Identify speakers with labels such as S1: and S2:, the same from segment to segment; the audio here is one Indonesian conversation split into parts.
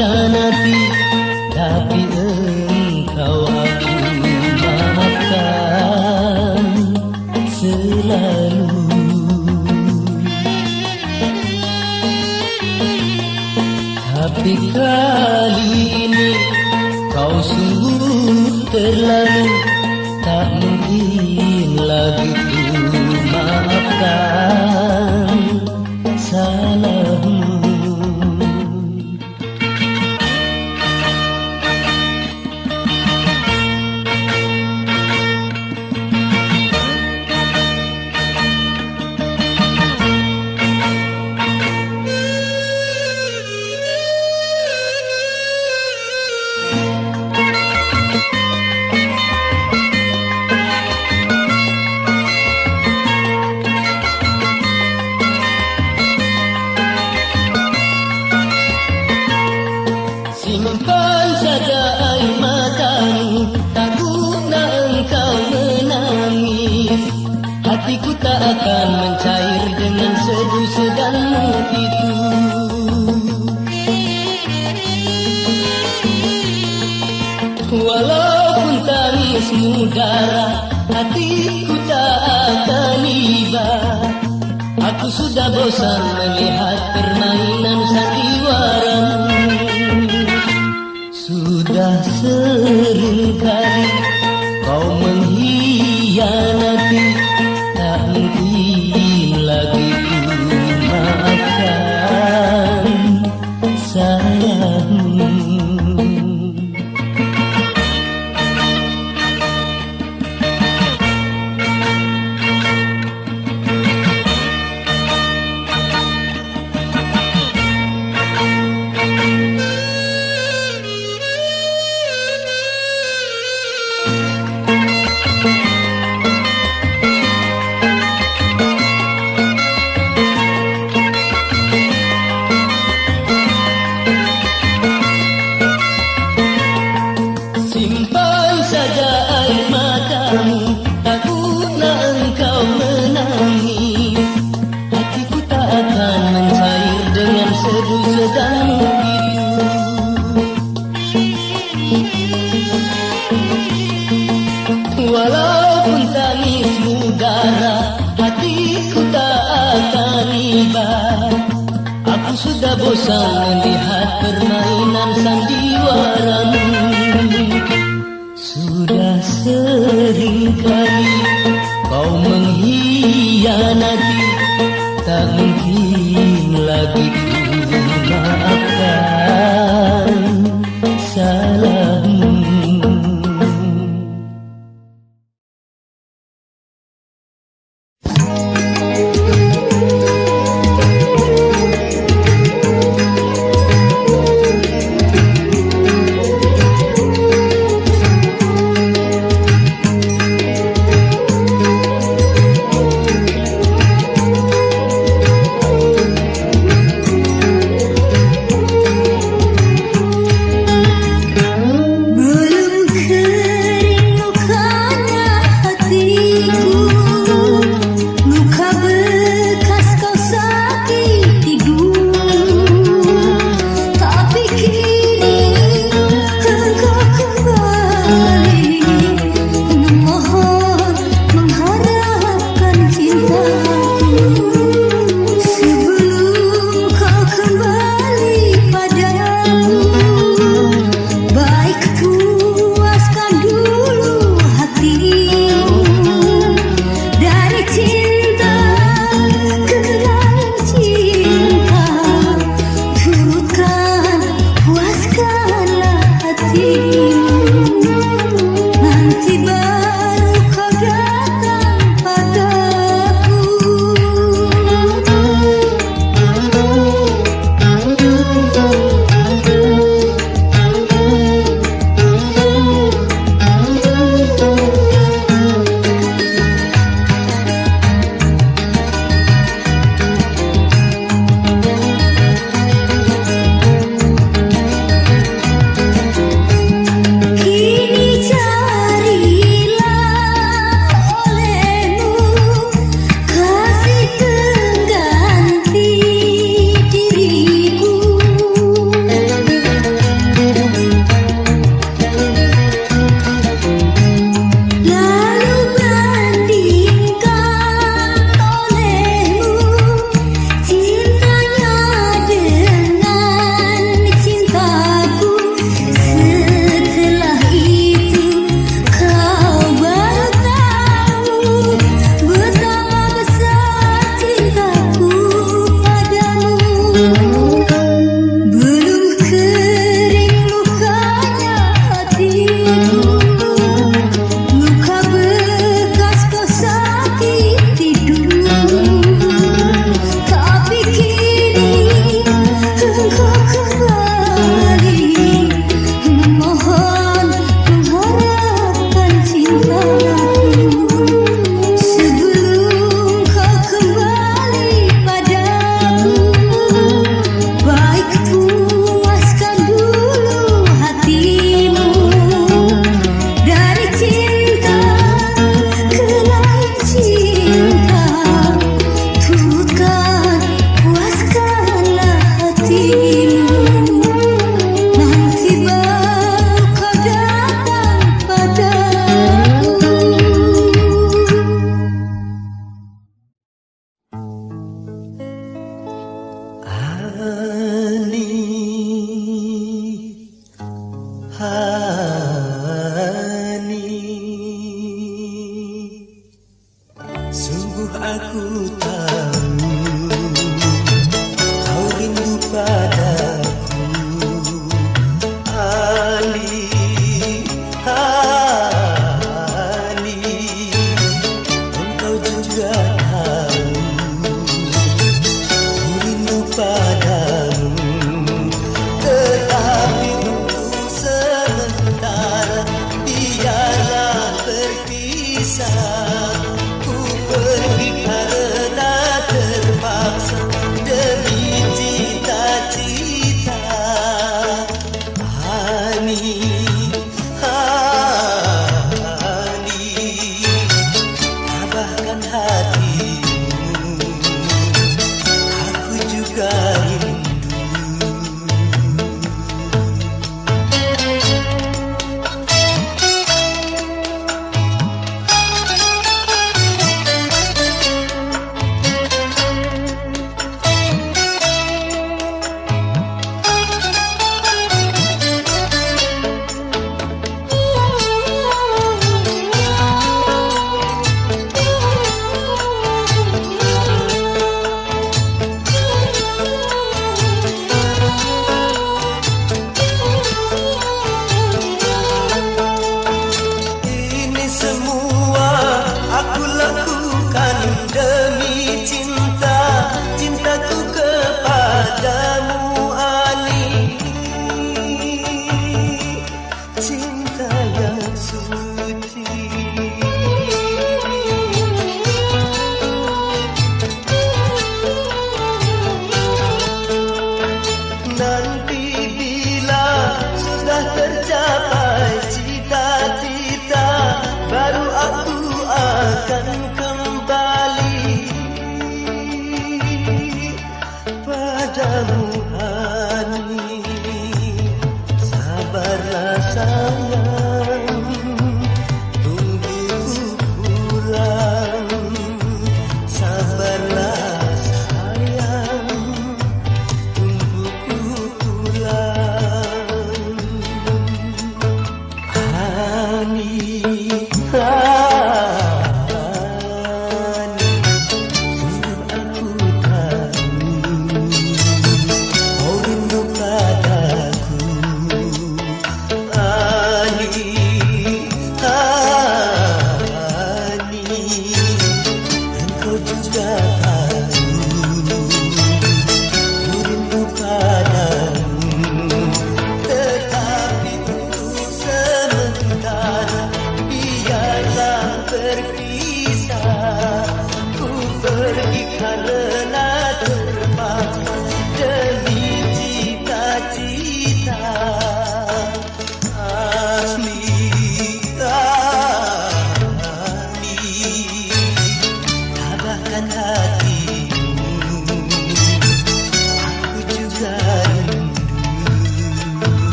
S1: mengkhianati, tapi engkau aku maafkan selalu. Tapi kali ini kau sungguh terlalu, tak mungkin lagi ku maafkan salahmu. Simpan saja air matamu, takutlah engkau menangis. Hatiku tak akan mencair dengan sedu sedanmu itu. Walaupun tangismu darah, hatiku tak akan iba. Aku sudah bosan melihat permainan sandiwaramu. Sudah sering kali kau mengkhianati, tak mungkin lagi ku maafkan salahmu. Simpan saja air matamu, takutlah engkau menangis. Hatiku tak akan mencair dengan sedu sedanmu itu. Walaupun tangismu darah, hatiku tak akan iba. Aku sudah bosan melihat permainan sandiwaramu. Sudah sering kali kau mengkhianati, tak mungkin lagi ku maafkan salahmu.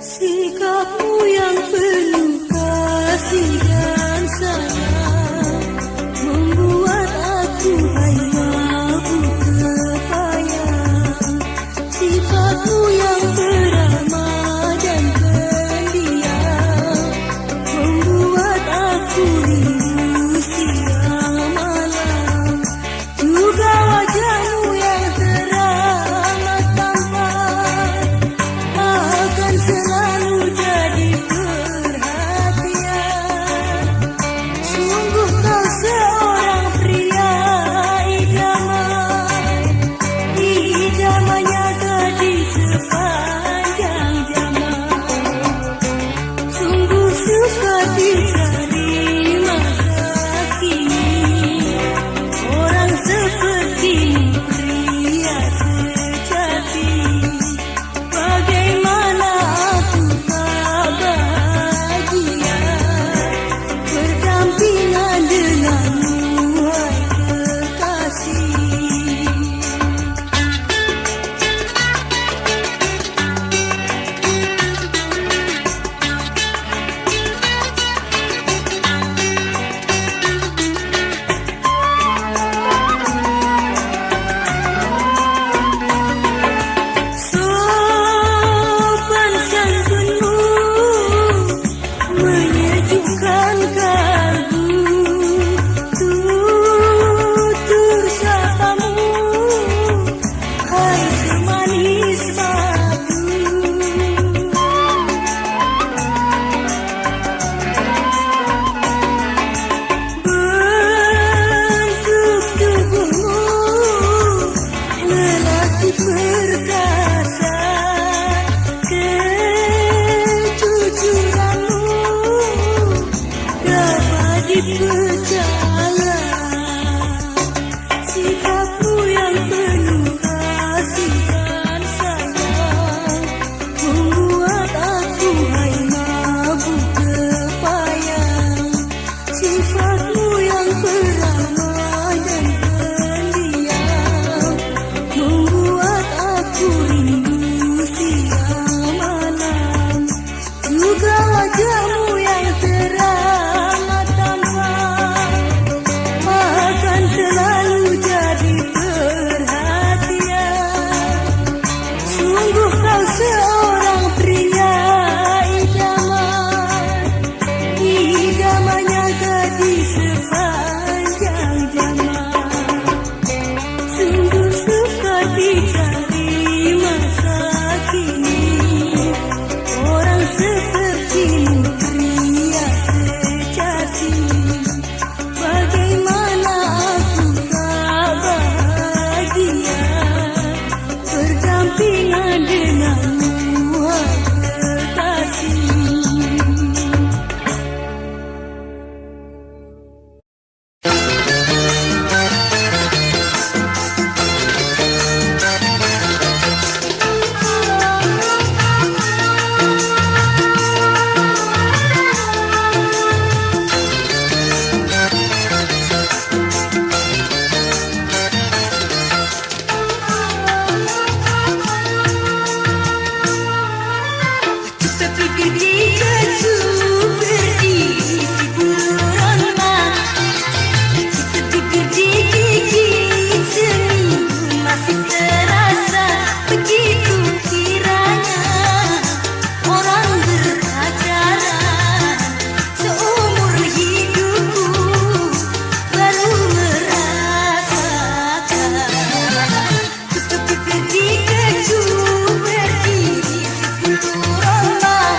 S2: Sikapmu yang penuh kasih dan sayang membuat aku mabuk kepayang. Sifatmu yang beramah dan pendiam membuat aku rindu siang malam. Juga wajahmu yang teramat tampan akan selalu jadi perhatian. Sungguh kau seorang pria idaman, idamannya gadis sepanjang zaman. Sungguh suka dicari masa kini, orang sepertimu pria sejati. Bagaimana aku tak bahagia berdampingan denganmu, hai kekasih. Sopan santunmu menyejukkan kalbu, tutur sapamu, hai semanis madu. Bentuk tubuhmu lelaki perkasa, kejujuranmu dapat dipercaya. Sikapmu yang penuh kasih dan sayang membuat aku hai mabuk kepayang. Sifatmu yang beramah dan pendiam membuat aku rindu siang malam. Juga wajahmu yang teramat tampan akan selalu jadi perhatian. Sungguh kau seorang pria idaman, idamannya gadis sepanjang zaman. Sungguh suka dicari masa kini, orang sepertimu pria sejati. Bagaimana aku tak bahagia berdampingan denganmu, hai kekasih. Tapi ketika seperti si bulan kita dikit-dikit seminggu masih terasa begitu kiranya orang berpacaran. Seumur hidupku baru merasakan. Tetapi ketika ku berdiri di sepuluh rumah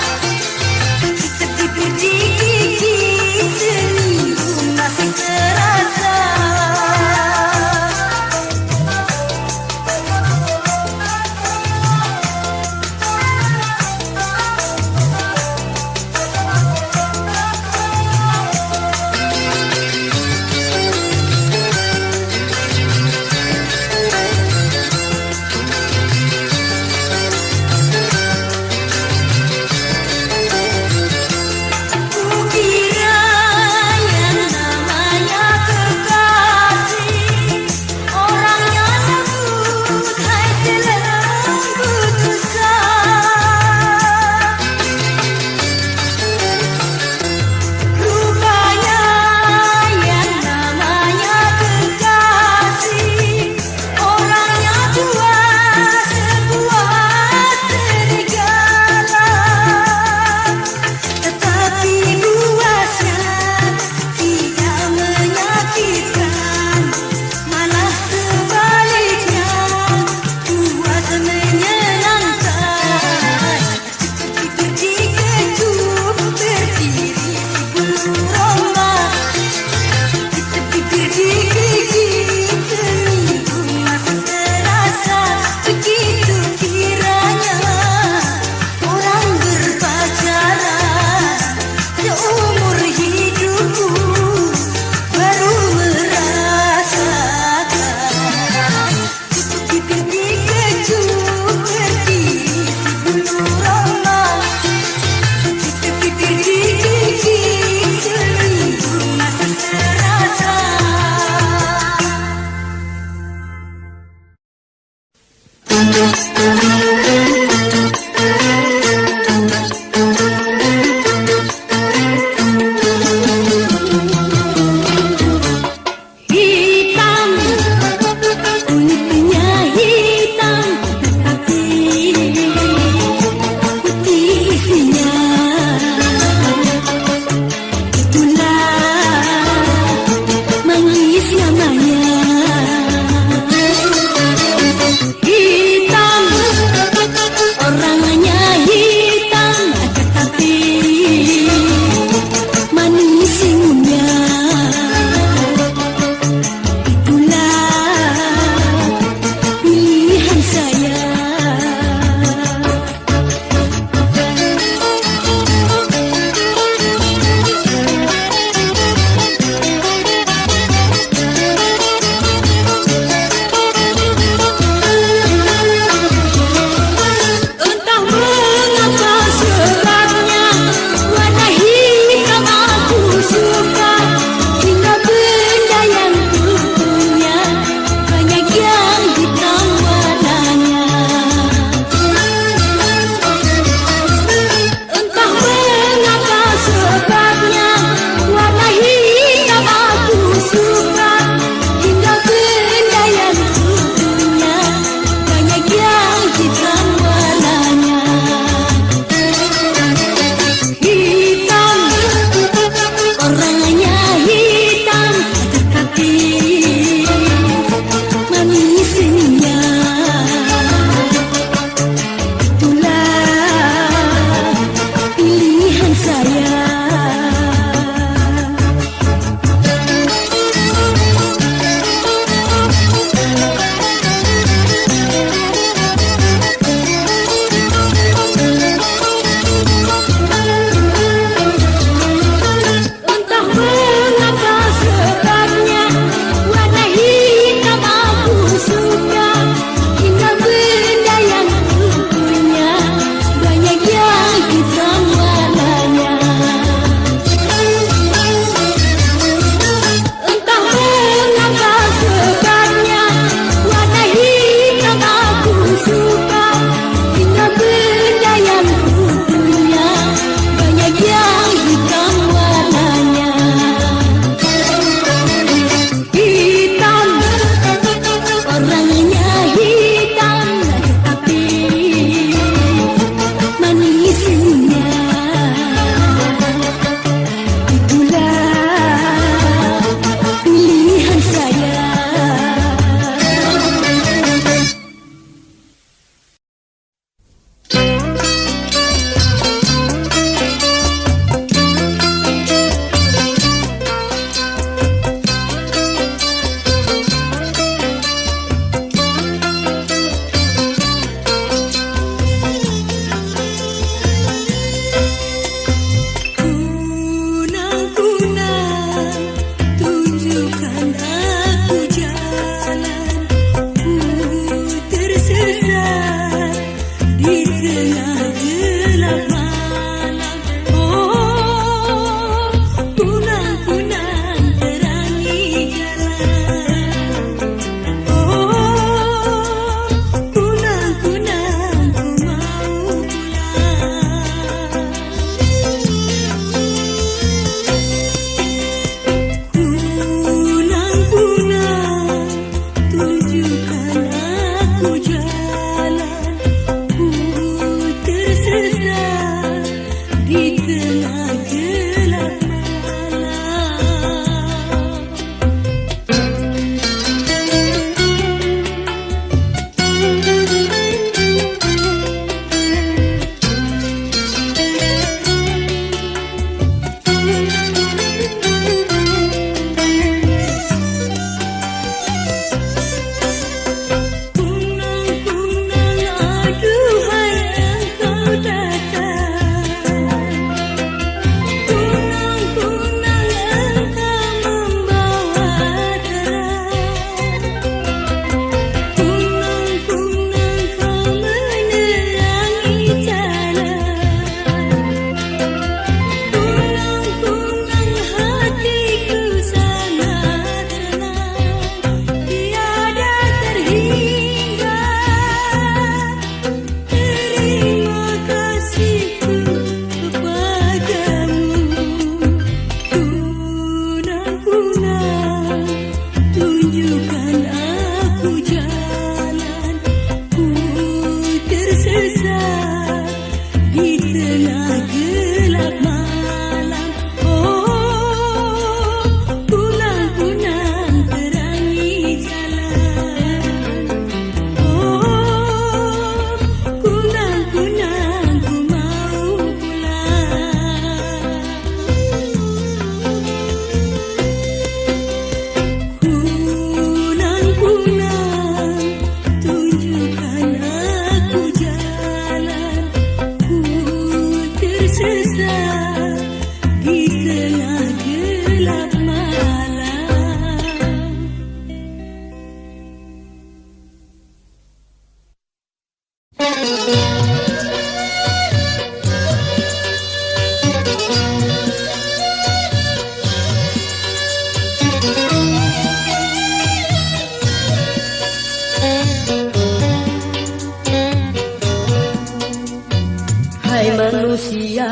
S2: manusia,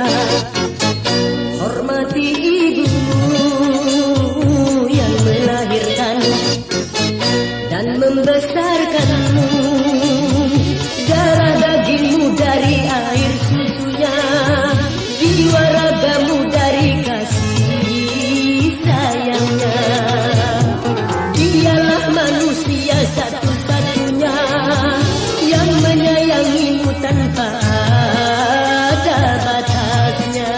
S2: hormati ibumu yang melahirkan dan membesarkanmu. Darah dagingmu dari air susunya, jiwa ragamu dari kasih sayangnya. Dialah manusia satu-satunya yang menyayangimu tanpa ada batasnya.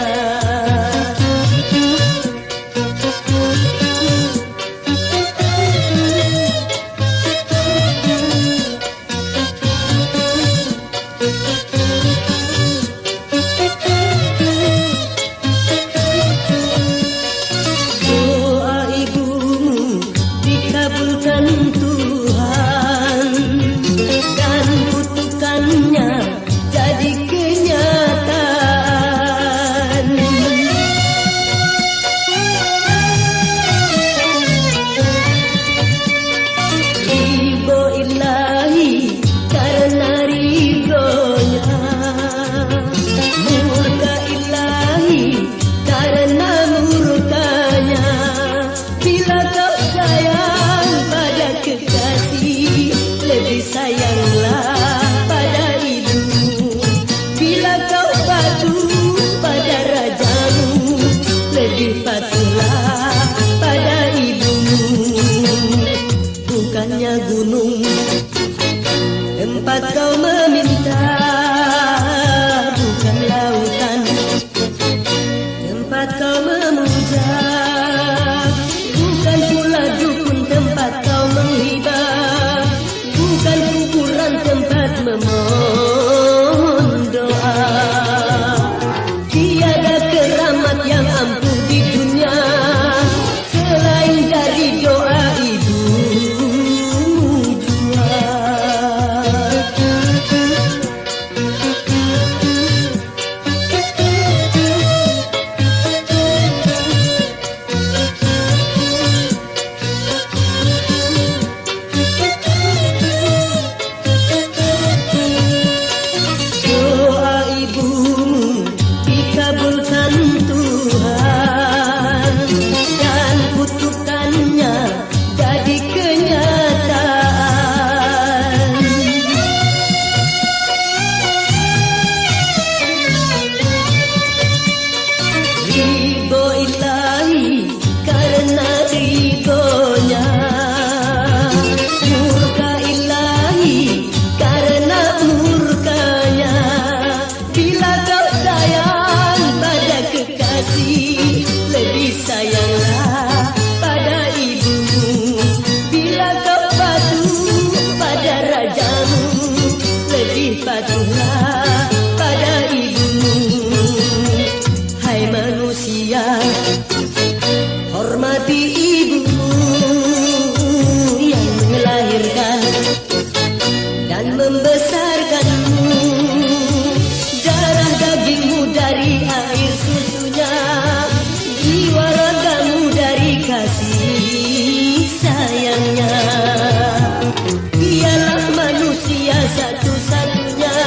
S2: Doa ibumu dikabulkan Tuhan dan kutukannya jadi kenyataan. Ridho ilahi karena ridhonya, murka ilahi karena murkanya. Bila kau sayang pada kekasih, lebih sayanglah pada ibumu. Bila kau patuh pada rajamu, lebih patuhlah pada ibumu. Bukannya gunung tempat kau meminta, bukan lautan tempat kau memuja, bukan pula dukun tempat kau menghibah, bukan kuburan tempat memohon doa. Tiada keramat yang ampuh di dunia selain dari doa ibu jua. Doa ibumu dikabulkan Tuhan dan kutukannya jadi kenyataan. Ridho ilahi karena ridhonya, murka ilahi karena murkanya. Bila kau sayang pada kekasih, lebih sayanglah pada ibumu. Bila kau patuh pada rajamu, lebih patuhlah pada ibumu. Hai manusia, hormati ibumu yang melahirkan dan membesarkanmu. Darah dagingmu dari air susunya, jiwa ragamu dari kasih sayangnya. Dialah manusia satu-satunya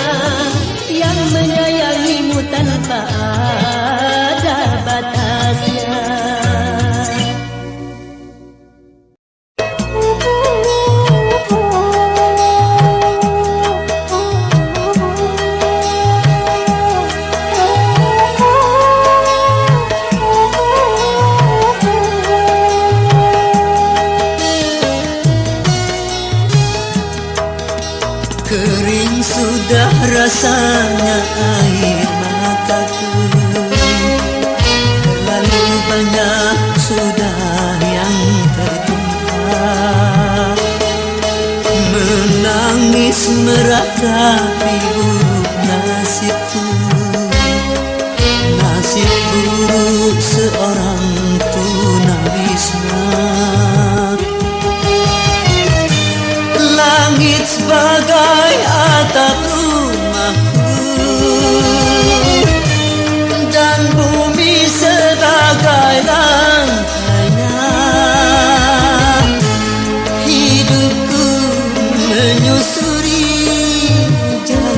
S2: yang menyayangimu tanpa ada batasnya.
S1: Kering sudah rasanya air mataku, terlalu banyak sudah yang tertumpah. Menangis meratapi buruk nasibku, nasib buruk seorang tunawisma. Langit sebagai atap rumahku dan bumi sebagai lantainya. Hidupku menyusuri jalan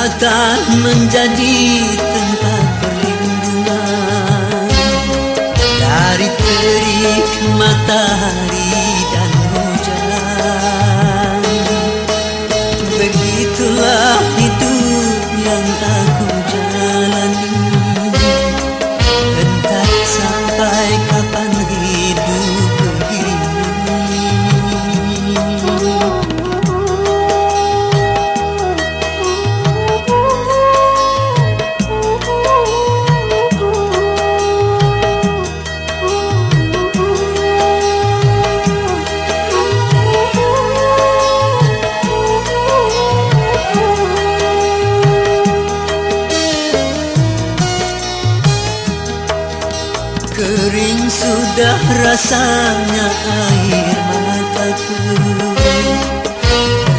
S1: jembatan menjadi tempat perlindungan dari terik matahari dan hujan. Begitulah hidup yang aku jalani, entah sampai kapan hidup begini. Kering sudah rasanya air mataku,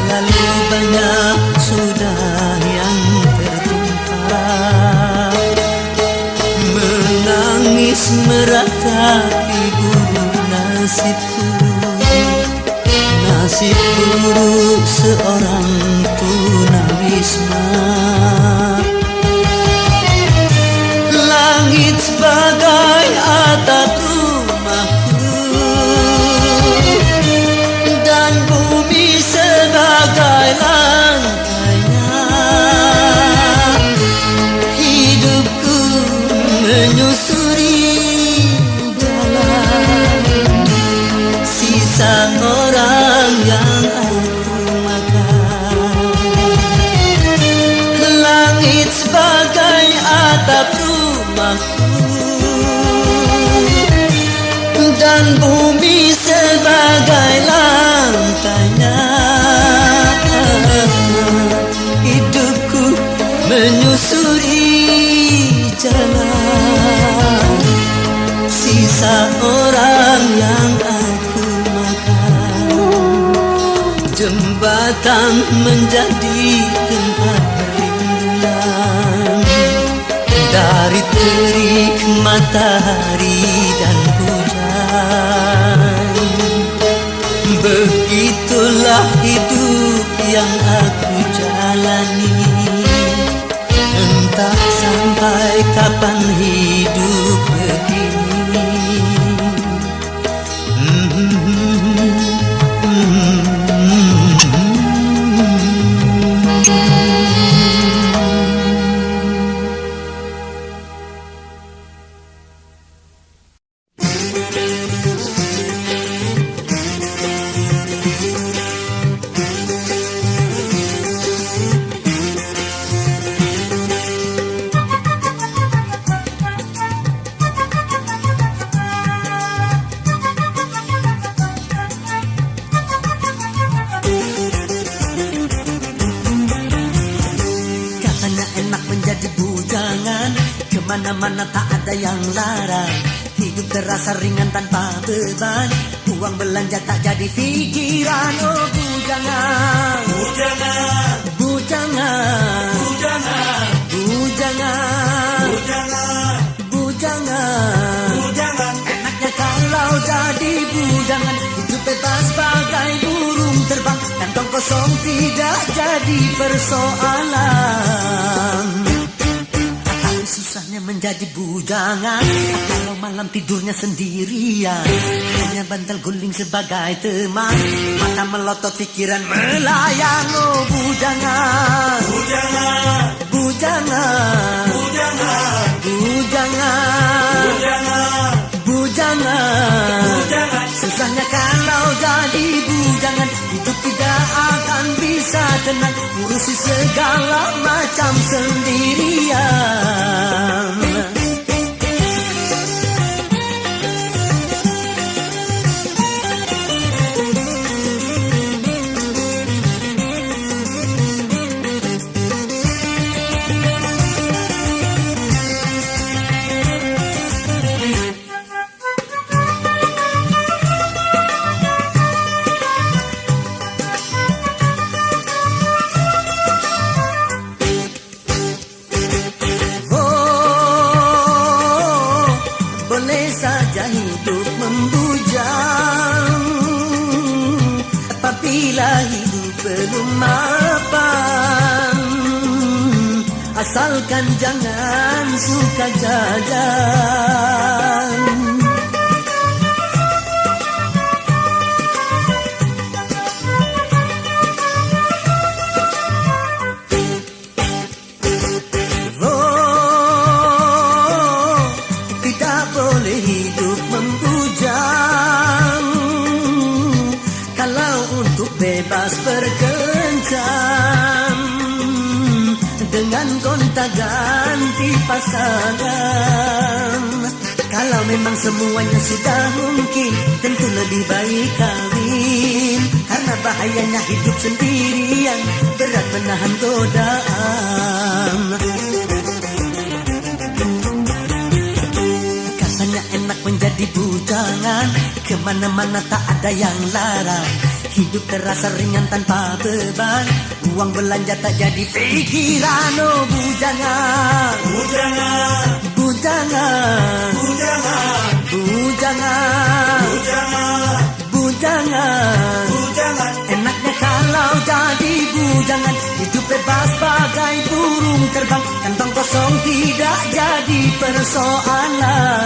S1: terlalu banyak sudah yang tertumpah. Menangis meratapi buruk nasibku, nasib buruk seorang tunawisma. Langit sebagai atap rumahku dan bumi sebagai lantainya. Hidupku menyusuri jalan sisa orang yang aku makan. Langit sebagai atap rumahku dan bumi sebagai lantainya. Hidupku menyusuri jalan sisa orang yang aku makan. Jembatan menjadi tempat perlindungan dari terik matahari dan hujan. Begitulah hidup yang aku jalani, entah sampai kapan hidup begini.
S2: Kemana-mana tak ada yang larang, hidup terasa ringan tanpa beban, uang belanja tak jadi pikiran. Oh bujangan, bujangan, bujangan, bujangan, bujangan, bujangan, bujangan, bujangan. Enaknya kalau jadi bujangan, hidup bebas bagai burung terbang, kantong kosong tidak jadi persoalan. Susahnya menjadi bujangan kalau malam tidurnya sendirian, hanya bantal guling sebagai teman, mata melotot pikiran melayang. Oh bujangan, bujangan, bujangan, bujangan, bujangan, bujangan, bujangan. Susahnya kalau jadi bujangan, hidup tidak akan bisa tenang, urusi segala macam sendirian. Boleh saja hidup membujang apabila hidup belum mapan. asalkan jangan suka jajan. Bebas berkencan dengan gonta ganti pasangan. Kalau memang semuanya sudah mungkin, tentu lebih baik kawin. Karena bahayanya hidup sendirian, berat menahan godaan. Katanya enak menjadi bujangan, kemana-mana tak ada yang larang. Hidup terasa ringan tanpa beban, uang belanja tak jadi pikiran. Oh bujangan, bujangan, bujangan, bujangan, bujangan, bujangan, bujangan, bujangan. Enaknya kalau jadi bujangan, hidup bebas bagai burung terbang, kantong kosong tidak jadi persoalan.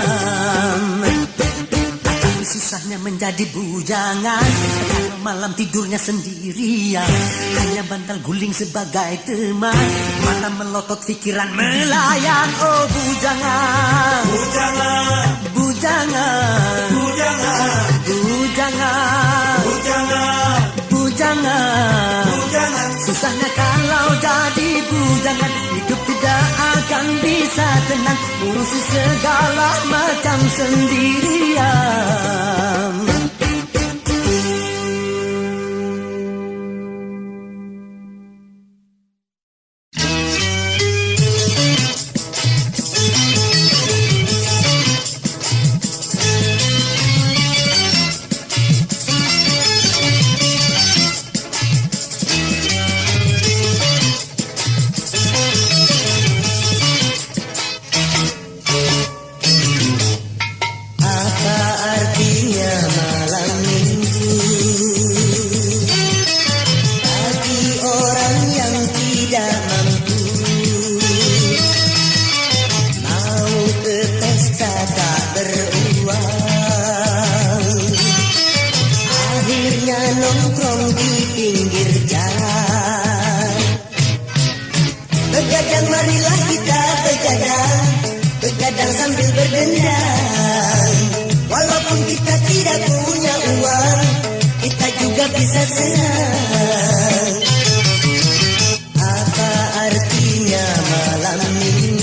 S2: Susahnya menjadi bujangan kalau malam tidurnya sendirian, hanya bantal guling sebagai teman, mata melotot pikiran melayang. Oh bujangan, bujangan, bujangan, bujangan, bujangan, bujangan, bujangan, bujangan. Susahnya kalau jadi bujangan, hidup tidak akan bisa tenang, urusi segala macam sendirian.
S3: Begadang sambil berdendang. Walaupun kita tidak punya uang, kita juga bisa senang. Apa artinya malam minggu?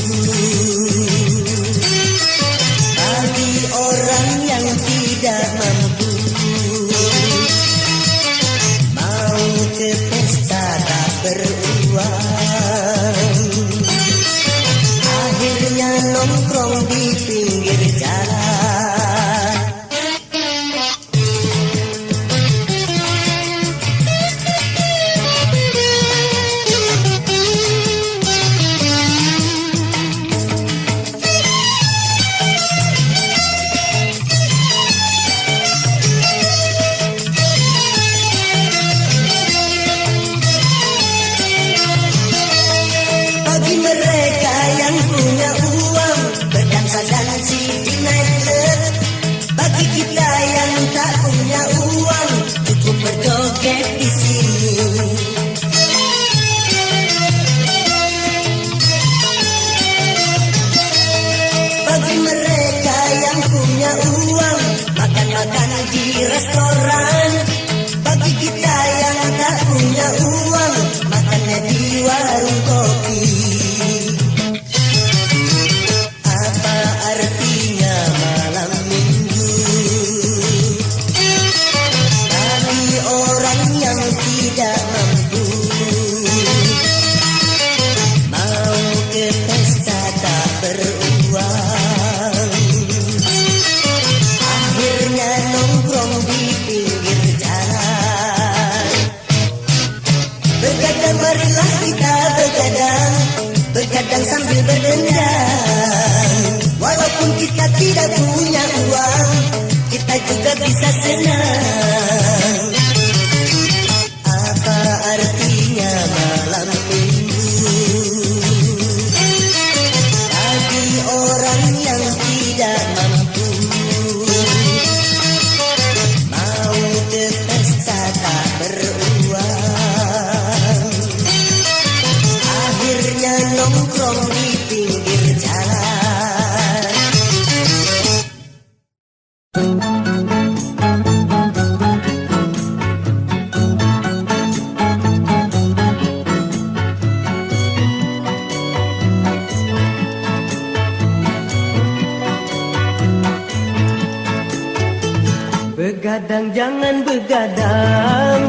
S2: Begadang jangan begadang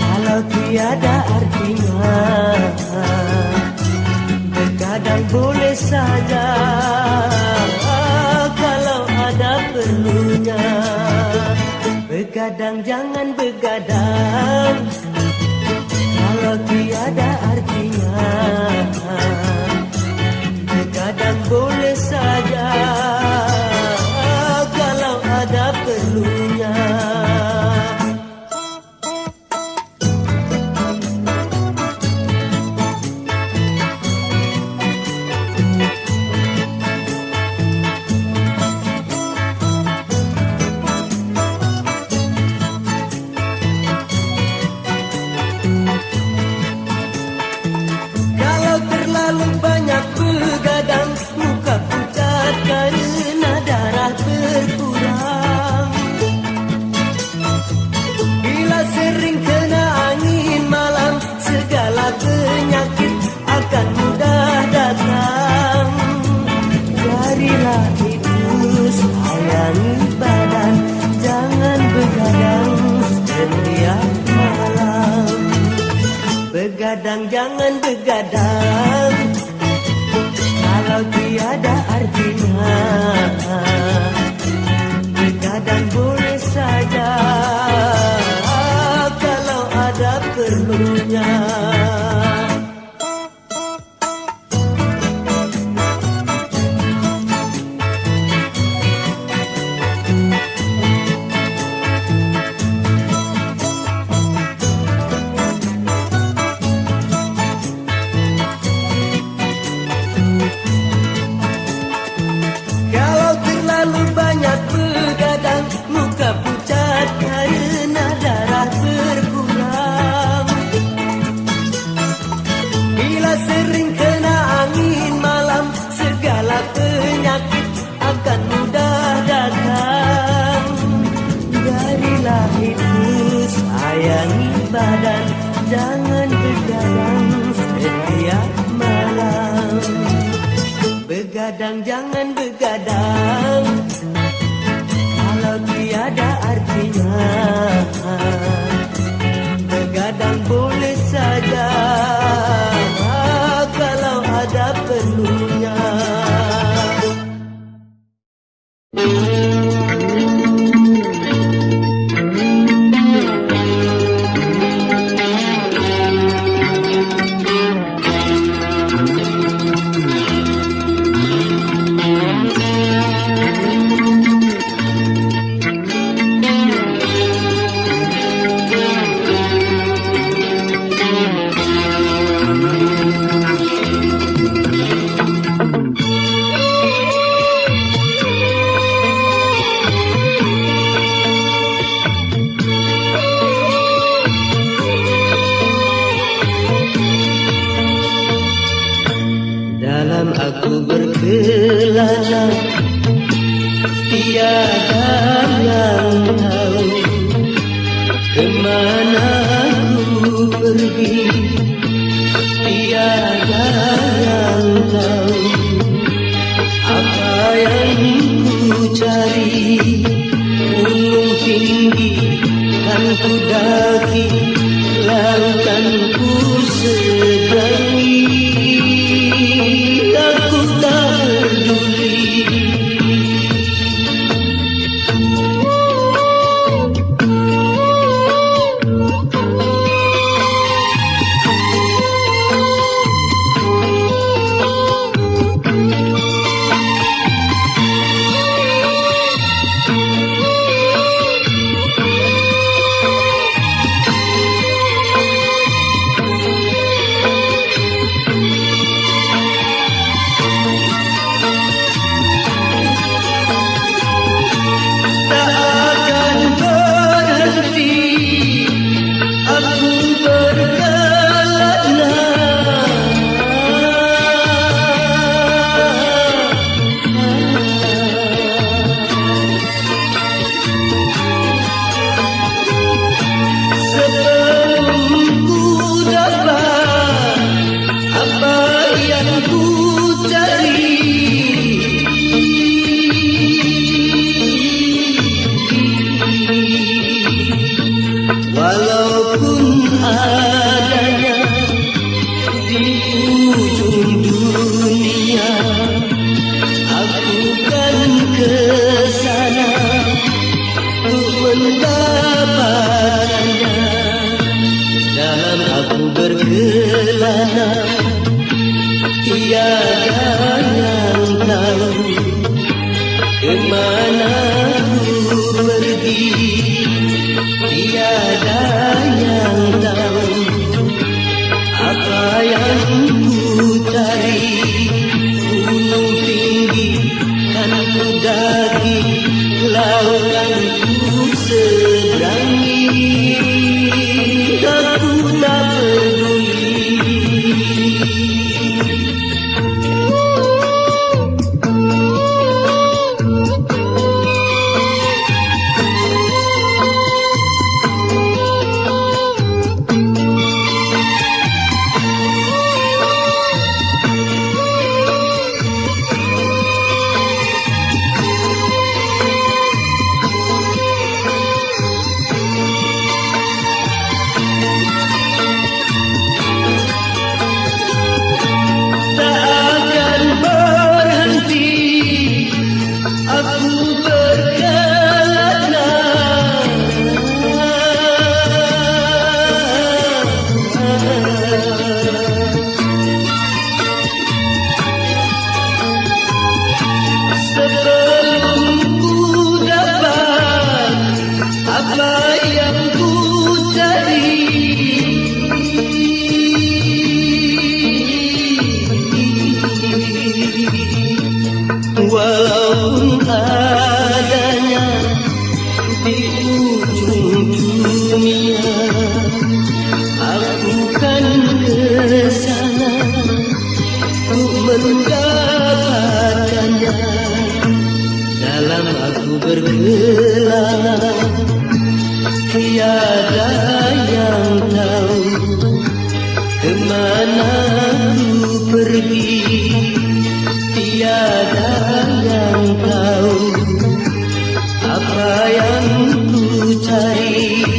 S2: kalau tiada artinya. Begadang boleh saja kalau ada perlunya. Begadang jangan begadang kalau tiada artinya. Begadang boleh saja kalau ada perlunya. Kalau terlalu banyak begadang, muka pucat karena darah berkurang. Bila sering kena angin malam, segala penyakit akan mudah datang. Jadilah itu sayangi badan, jangan begadang setiap malam. Begadang jangan begadang kalau tiada artinya. Begadang boleh saja kalau ada perlunya. Kalau terlalu banyak begadang, muka pucat karena darah berkurang. Bila sering kena angin malam, segala penyakit akan mudah datang. Jadilah itu sayangi badan, jangan begadang setiap malam. Begadang jangan begadang kalau tiada artinya. Begadang boleh saja kalau ada perlunya. Dalam aku berkelana, tiada yang tahu kemana aku pergi. Tiada yang tahu apa yang ku cari. Gunung tinggi kan ku daki, lautan ku seberangi. Aku tak peduli.
S1: aku berkelana, tiada yang tahu kemana ku pergi. Tiada yang tahu apa yang ku cari. Gunung tinggi kan ku daki, lautan ku seberangi. Aku tak peduli. Walaupun adanya di ujung dunia, aku kan ke sana untuk mendapatkannya. Dalam aku berkelana, tiada yang tahu kemana ku pergi. Tiada yang tahu apa yang ku cari.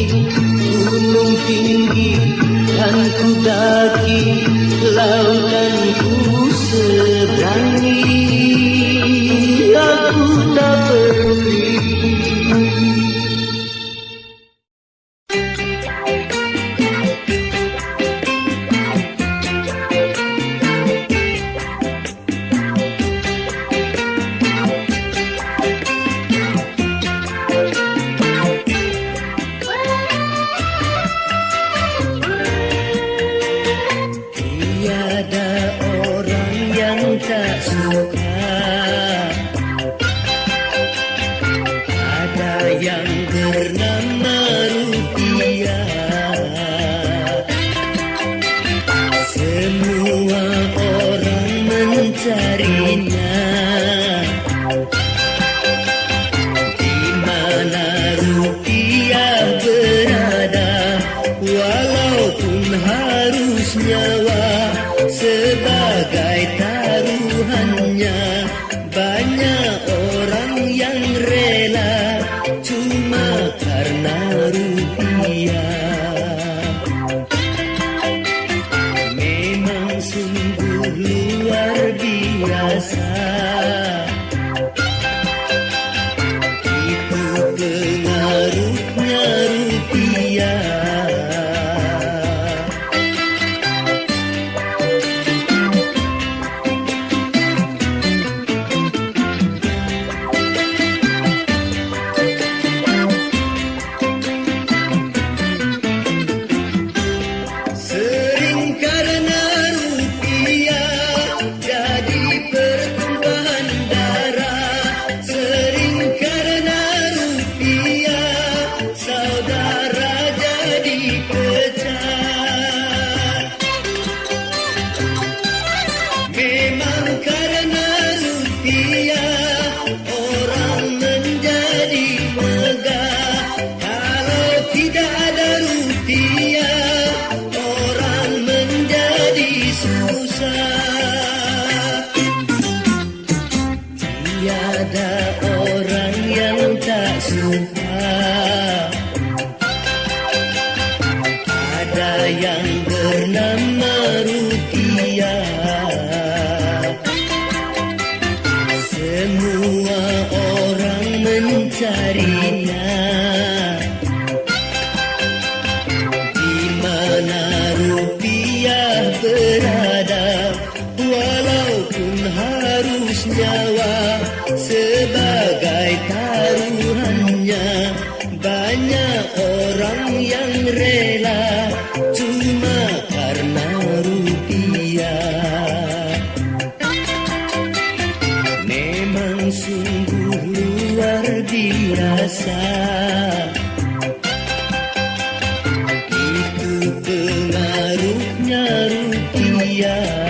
S1: Gunung tinggi kan ku daki, lautan ku seberangi. Aku tak peduli. rupiah.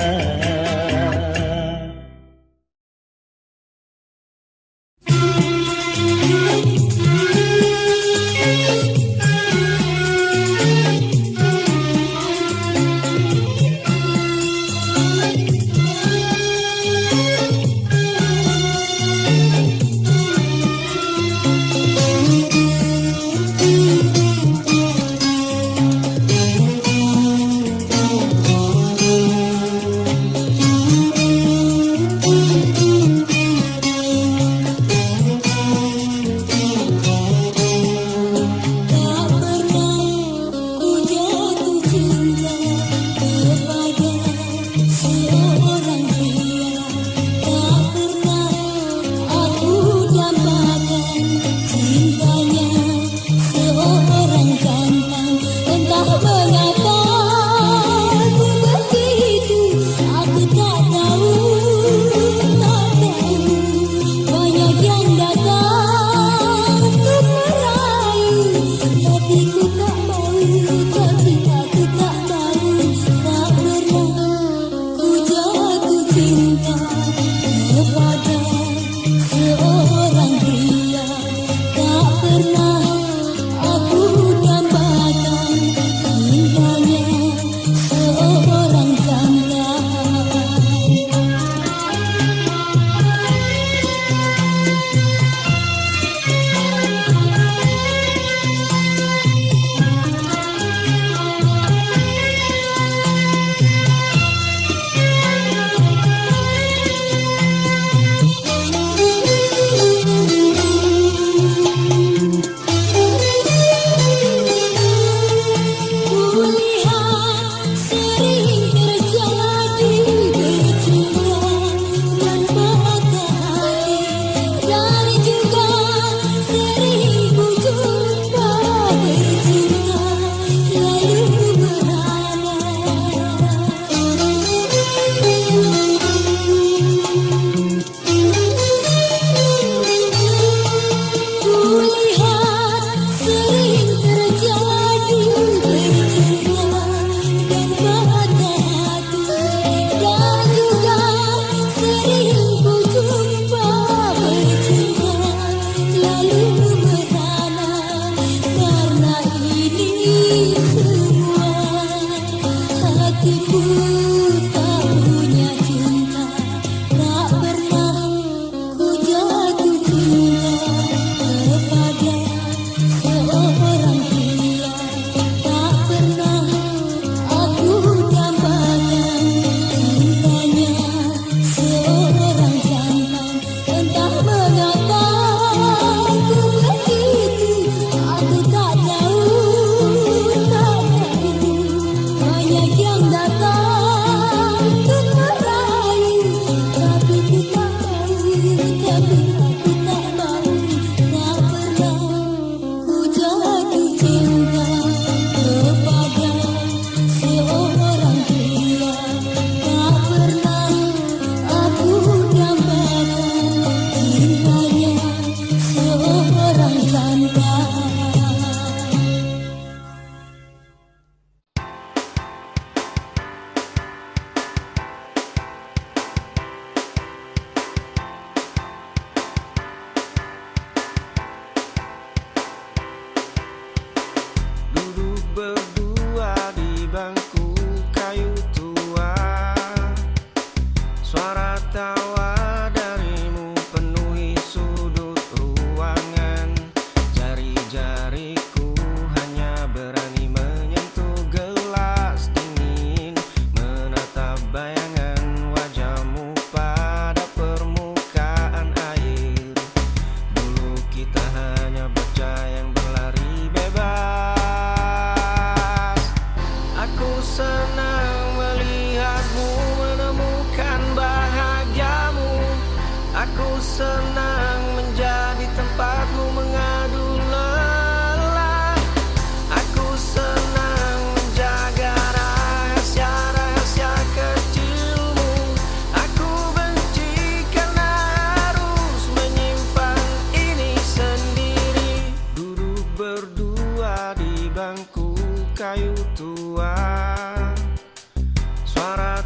S4: Kita hanya bocah yang berlari bebas.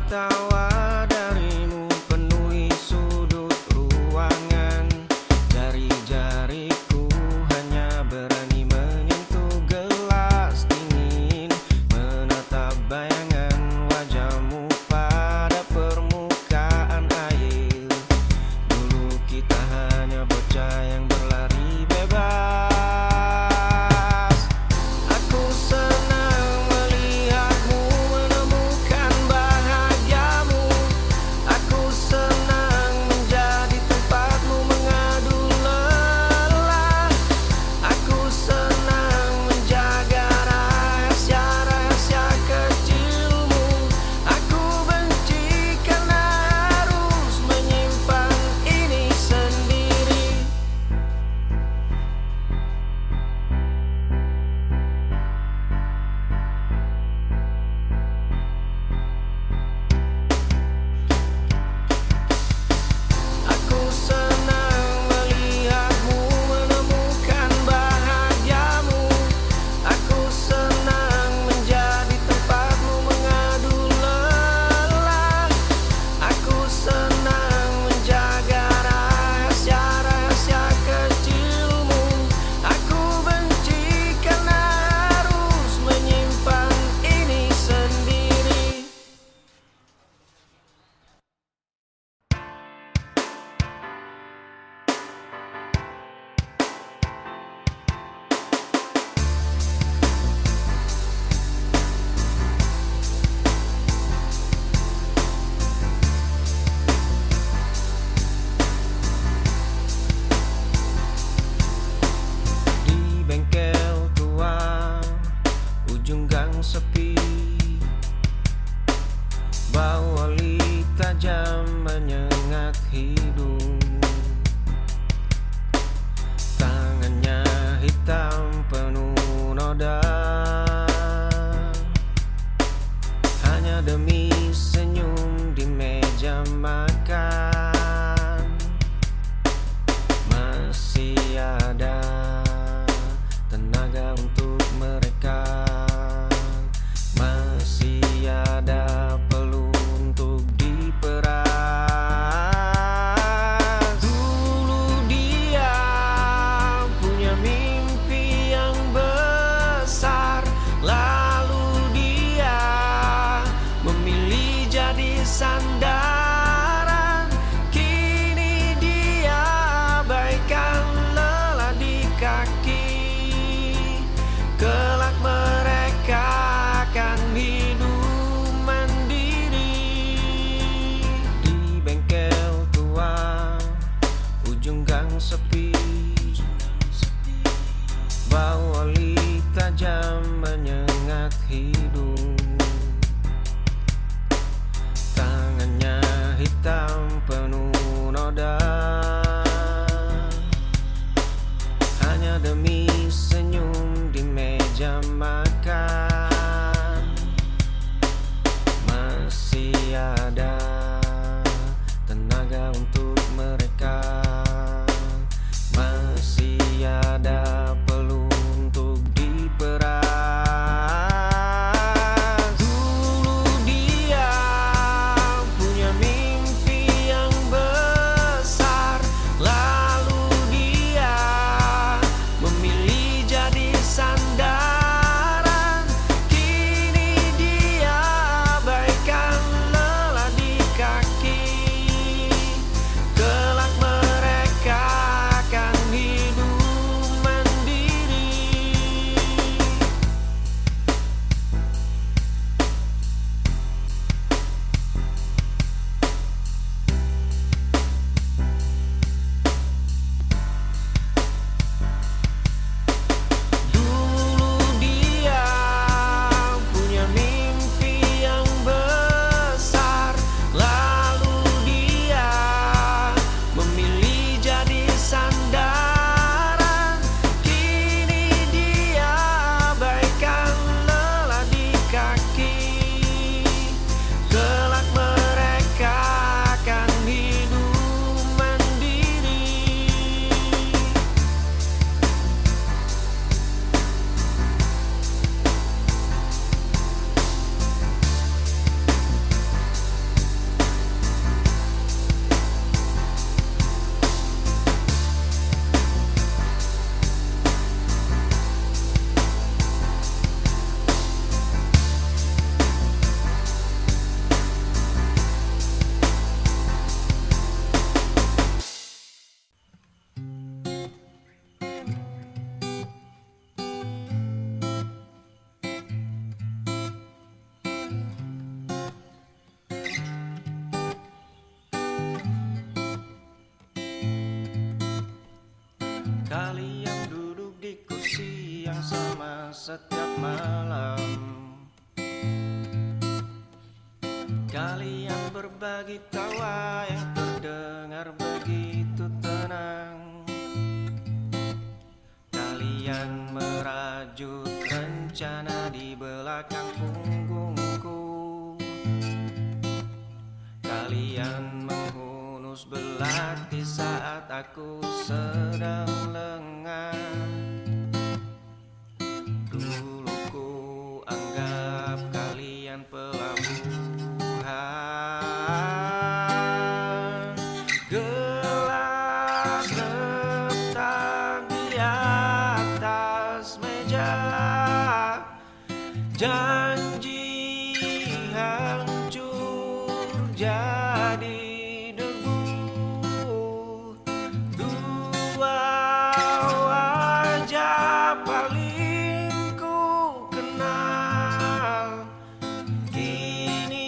S4: tawa darimu penuhi sudut ruangan. Jari-jariku hanya berani menyentuh gelas dingin, menatap bayangan wajahmu pada permukaan air. Dulu kita hanya bocah yang berlari bebas. Aku senang melihatmu menemukan bahagiamu. Aku senang menjadi tempatmu mengadu lelah. Aku senang menjaga rahasia-rahasia kecilmu. Aku benci karena harus menyimpan ini sendiri. Aku senang melihatmu menemukan bahagiamu. Aku senang menjadi tempatmu mengadu lelah. Aku senang menjaga rahasia-rahasia kecilmu. Aku benci karena harus menyimpan ini sendiri. Di bengkel tua, ujung gang sepi, bau oli tajam menyengat hidung. Tangannya hitam penuh noda, hanya demi senyum di meja makan. Masih ada tenaga untuk mereka, masih ada peluru untuk diperas. Dulu dia punya mimpi yang besar, lalu dia memilih jadi sandaran. Kini dia abaikan lelah di kaki. Kelak mereka akan hidup mandiri. Di bengkel tua, ujung gang sepi, bau oli tajam menyengat hidung. Tangannya hitam penuh noda, hanya demi senyum di meja makan. Masih ada tenaga untuk mereka, masih ada peluru untuk diperas. Dulu dia punya mimpi yang besar, lalu dia memilih jadi sandaran. setiap malam. Kalian berbagi tawa yang terdengar begitu tenang. Kalian merajut rencana di belakang punggungku. Kalian menghunus belati saat aku sedang lengah. Dulu ku anggap kalian pelabuhan. Gelas letak di atas meja. Janji hancur jadi debu. Dua wajah paling ku kenal kini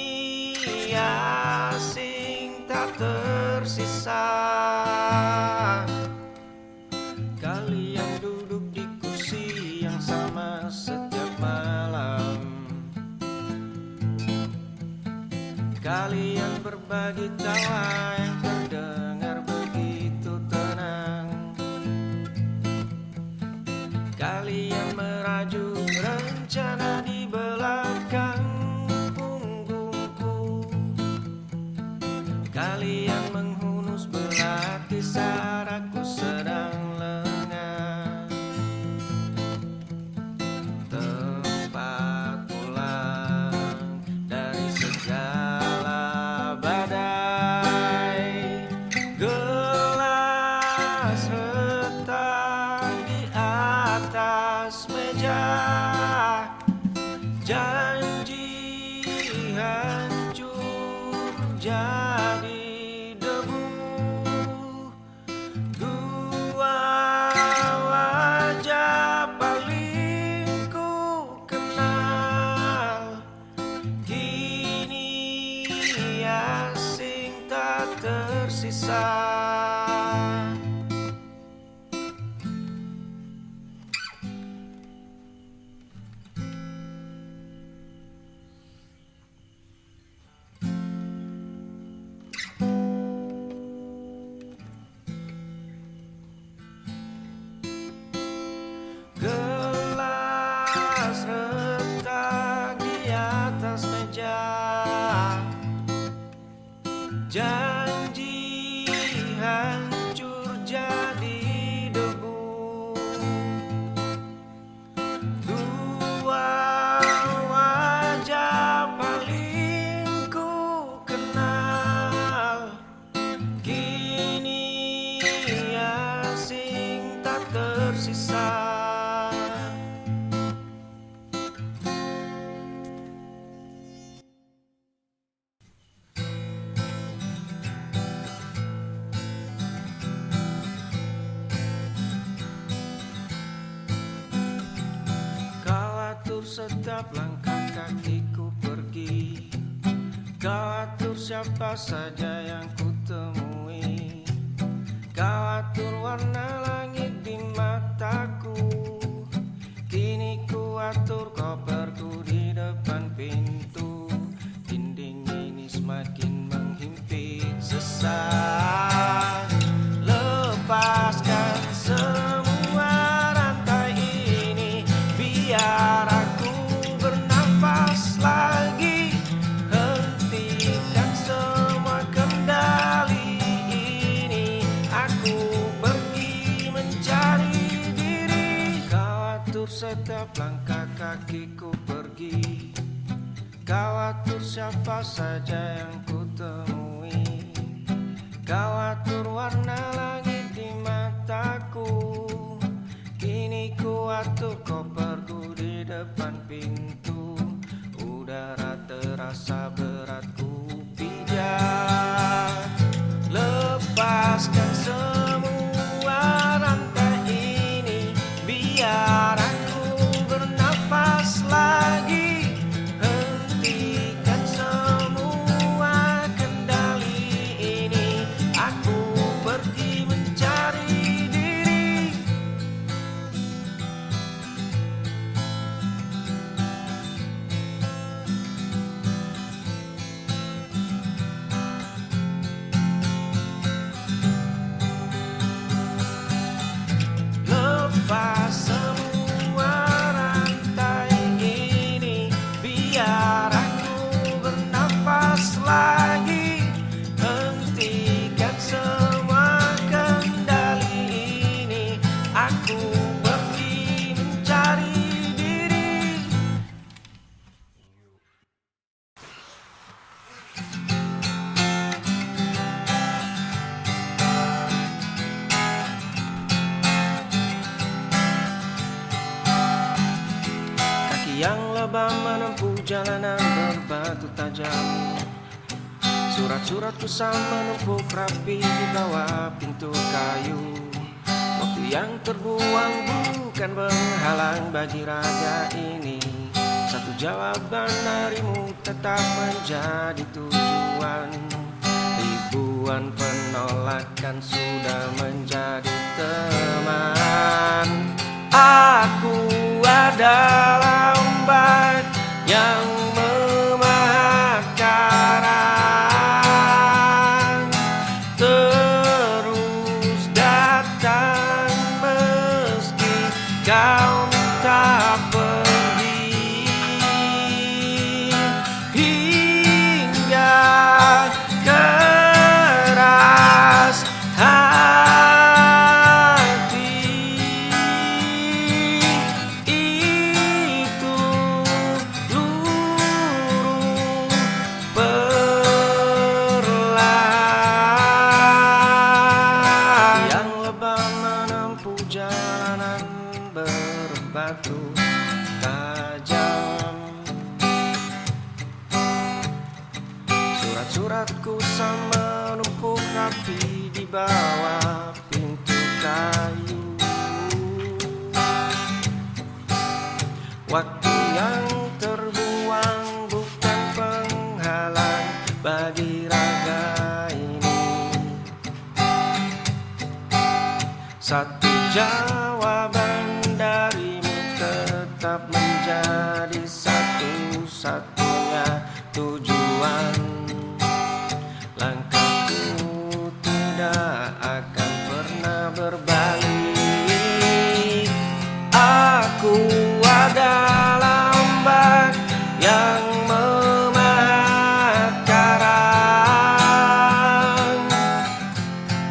S4: asing tak tersisa. Kalian duduk di kursi yang sama setiap malam. Kalian berbagi tawa yang terdengar begitu tenang. Kalian merajut rencana di belakang punggungku. Kalian menghunus belati saat aku sedang lengah. Tempat pulang dari segala badai. Gelas retak di atas meja. Janji hancur jadi debu. Dua wajah paling ku kenal kini asing tak tersisa. Gelas retak di atas meja. Janji hancur jadi debu. Dua wajah paling ku kenal kini asing tak tersisa. Kau atur setiap langkah kakiku pergi. Kau atur siapa saja yang ku temui. Kau atur warna langit di mataku. Kini ku atur koperku di depan pintu. Dinding ini semakin menghimpit sesak. Lepaskan semua rantai ini, biar aku bernafas lagi. Hentikan semua kendali ini. Aku pergi mencari diri. Kau atur setiap langkah kakiku pergi. Kau atur siapa saja yang ku temui. Kau atur warna langit di mataku. Kini ku atur koperku di depan pintu. Udara terasa berat ku pijak. Lepaskan semua rantai ini, biar aku bernafas lagi. Hentikan semua kendali ini. Aku pergi mencari diri. jam. Surat-suratku sama numpuk rapi di bawah pintu kayu. Waktu yang terbuang bukan penghalang bagi raga ini. Satu jawaban darimu tetap menjadi tujuan. Ribuan penolakan sudah menjadi teman. Aku adalah ombak yang memahat karang, terus datang meski kau tak pergi, hingga keras hati. Itu luruh perlahan, yang lebam menempuh jalanan berbatu tajam. Surat-suratku sama numpuk rapi di bawah pintu kayu. Waktu yang terbuang bukan penghalang bagi raga ini. Satu jawaban darimu tetap menjadi satu-satunya tujuan. Langkahku tidak akan pernah berbalik. Aku adalah ombak yang memahat karang,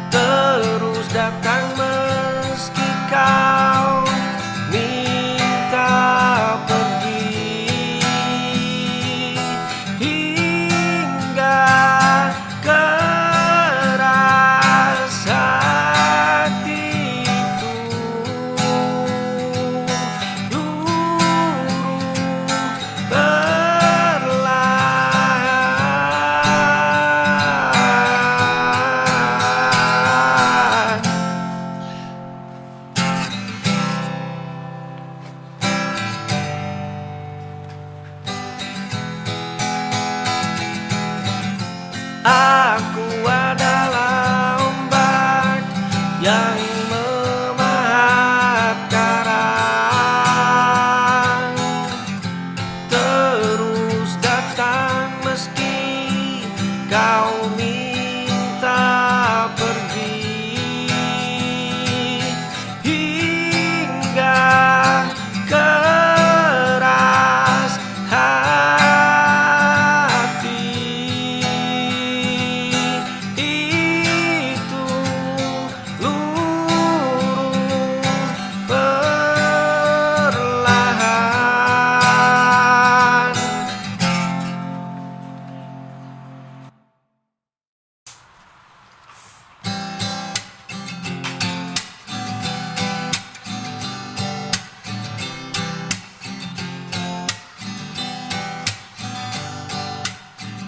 S4: terus datang meski kau minta pergi, hingga keras hati. Itu luruh perlahan. Aku adalah ombak yang memahat karang, terus datang meski kau minta pergi, hingga keras hati. Itu luruh perlahan.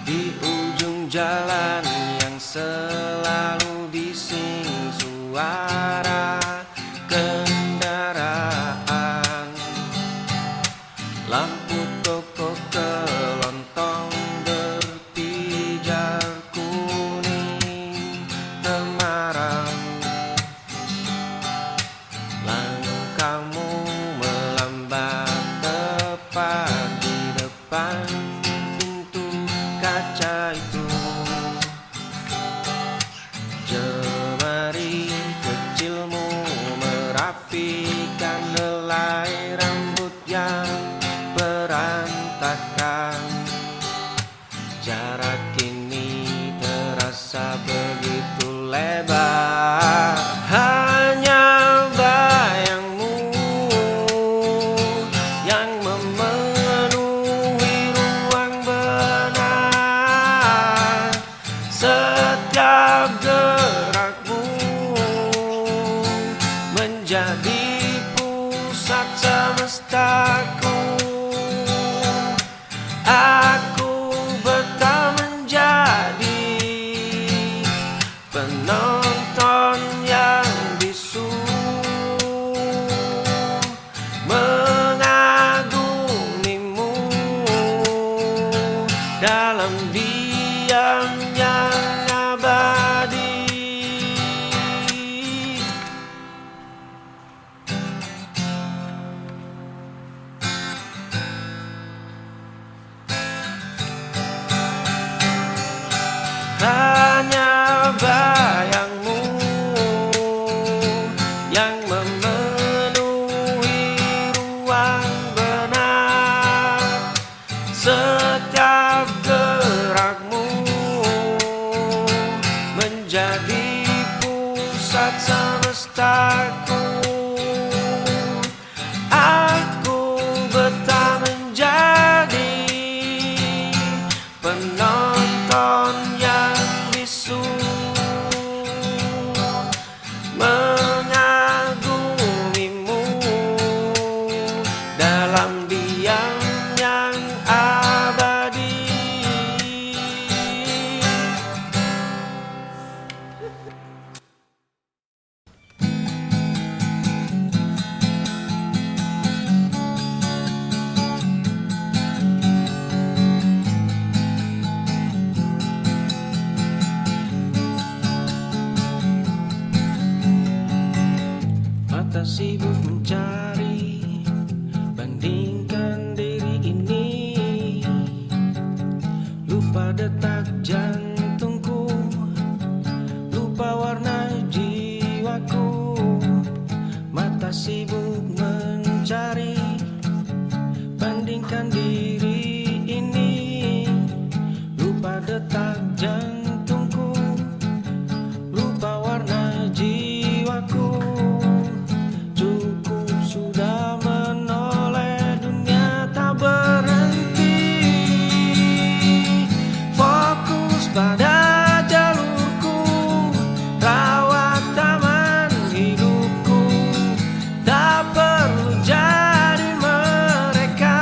S4: Di ujung jalan yang selalu bising suara kendaraan, lampu toko kelontong berpijar kuning temaram. Langkahmu melambat tepat di depan pintu kaca itu. yang abadi. Hanya bayangmu yang memenuhi ruang benak. Setiap gerakmu menjadi pusat semestaku. Aku betah menjadi penonton yang bisu, mengagumimu dalam diam yang abadi. Mata sibuk mencari, bandingkan diri ini. Lupa detak jantungku, lupa warna jiwaku. Mata sibuk mencari, bandingkan diri ini. Lupa detak jantungku, lupa warna jiwaku. Cukup sudah menoleh, dunia tak berhenti. Fokus pada jalurku, rawat taman hidupku. Tak perlu jadi mereka.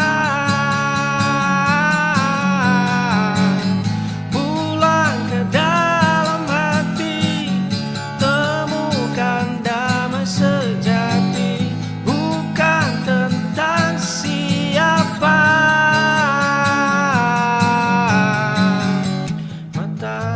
S4: Pulang ke dalam hati, temukan damai sejati. Bukan tentang siapa. Mata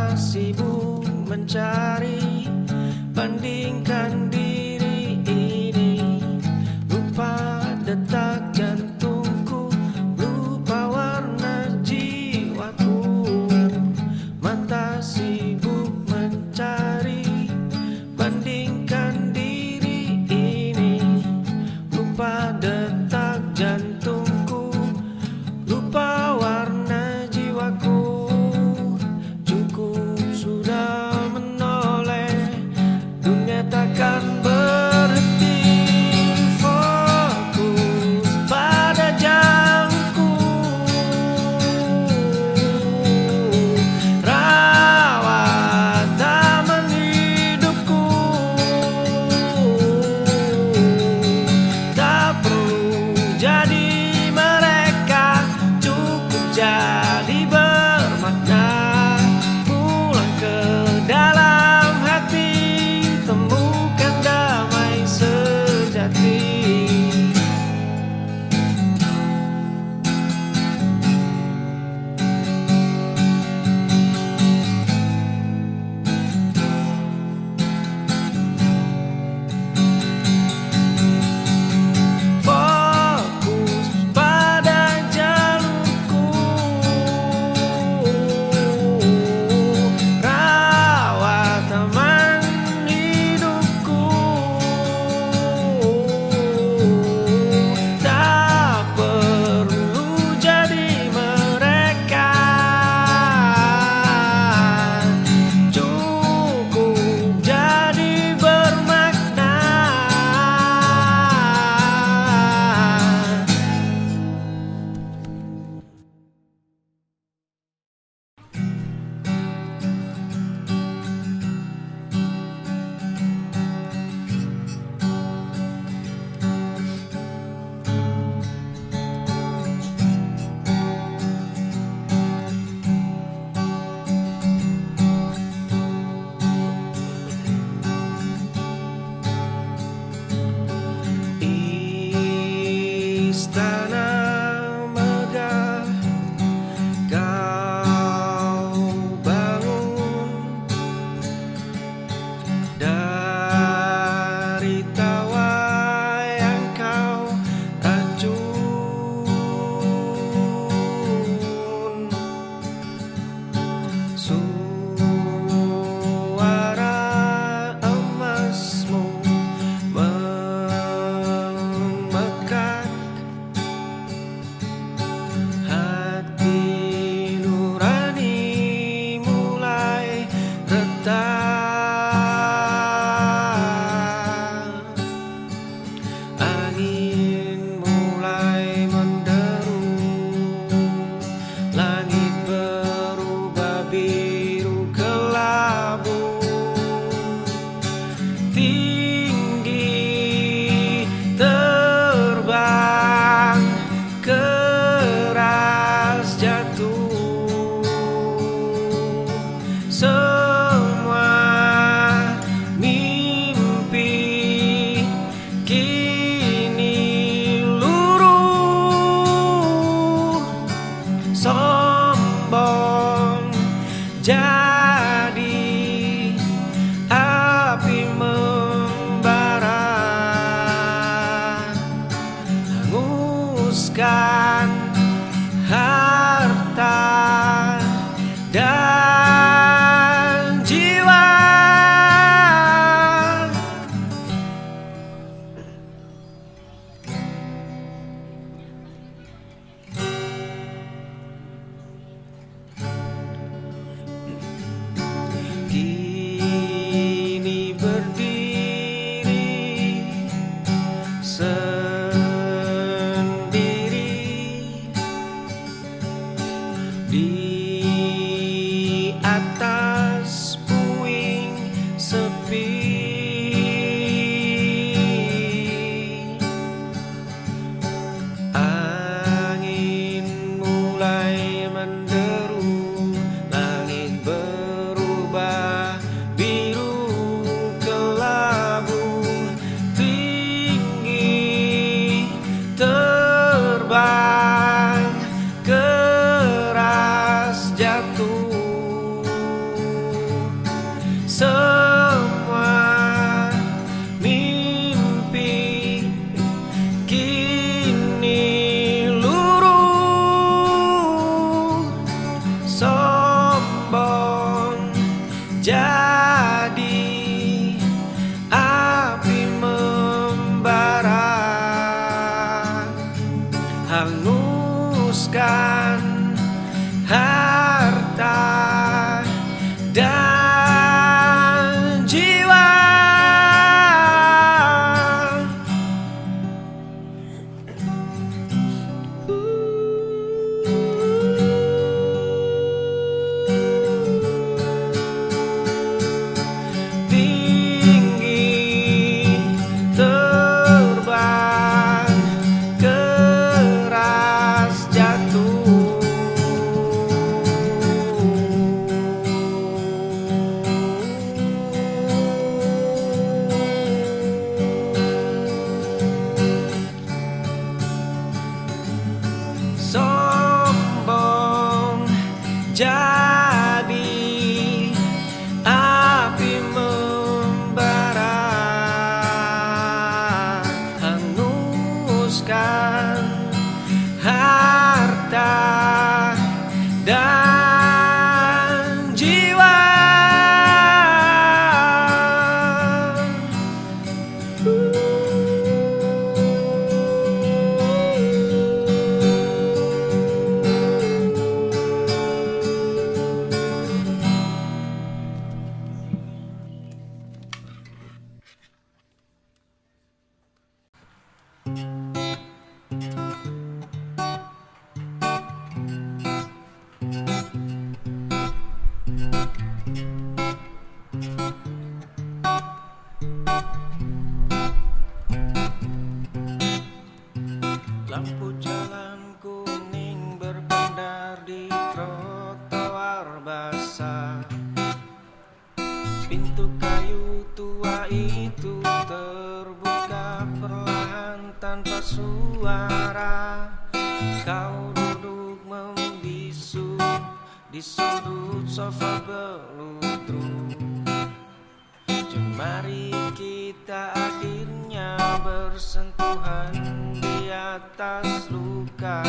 S4: Suara emasmu memekat hati nurani mulai retak. Angin mulai menderu, langit berubah biru kelabu. Tinggi terbang, keras jatuh. Semua mimpi kini luruh. Sombong jadi api membara, hanguskan harta dan jiwa. Kini berdiri sendiri di atas puing sepi. Angin mulai menderu, langit berubah biru kelabu. Tinggi terbang, keras jatuh. Semua mimpi kini luruh. Sombong jadi api membara, hanguskan harta dan jiwa. Tinggi terbang, keras jatuh. Sombong jadi api membara, hanguskan harta dan jiwa. Lampu jalan kuning berbandar di trotoar basah. Pintu kayu tua itu terbuka perlahan tanpa suara. Kau duduk membisu di sudut sofa beludru. Jemari kita akhirnya bersentuhan di atas luka.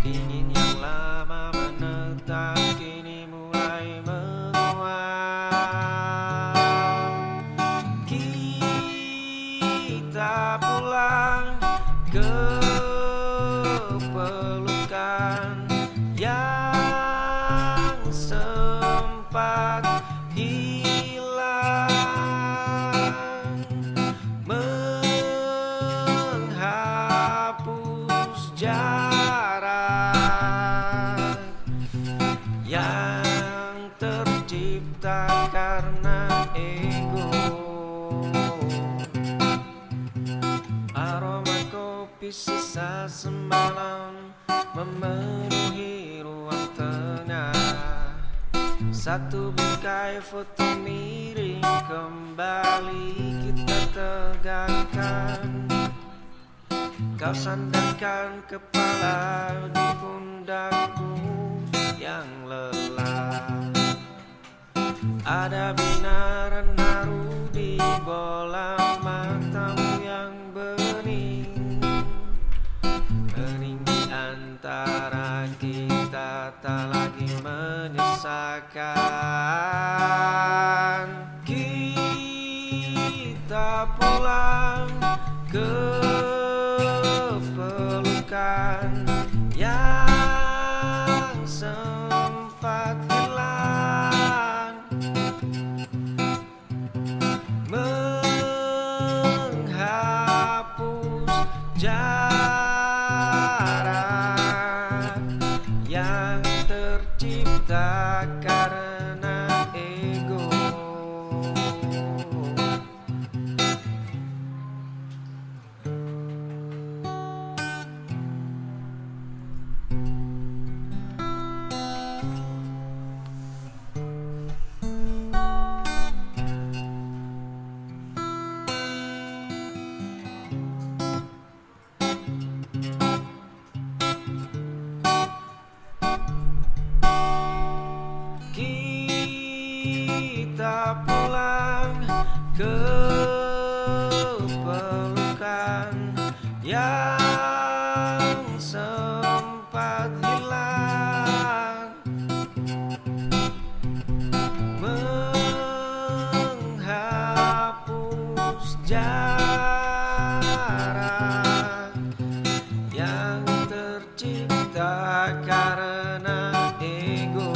S4: Dingin yang lama menetap kini mulai dapat hilang, menghapus jarak yang tercipta karena ego. Aroma kopi sisa semalam memenuhi ruang tengah. Satu bingkai foto miring kembali kita tegakkan. Kau sandarkan kepala di pundakku yang lelah. Ada binaran haru di bola matamu yang bening. Hening di antara kita tak lagi menyesakan. Kita pulang ke pelukan yang sempat hilang, menghapus jarak yang tercipta karena ego. Kita pulang ke pelukan yang sempat hilang, menghapus jarak yang tercipta karena ego.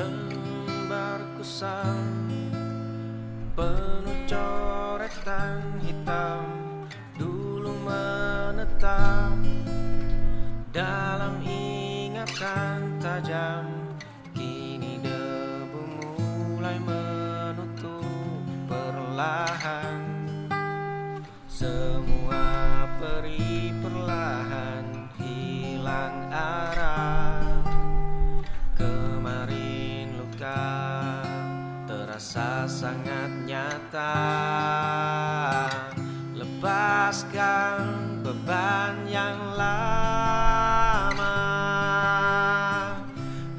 S4: Lembar kusam penuh coretan hitam dulu menetap dalam ingatan tajam. Kini debu mulai menutup perlahan. Semua peri perlahan hilang arah. Kemarin luka terasa sangat nyata. Lepaskan beban yang lama,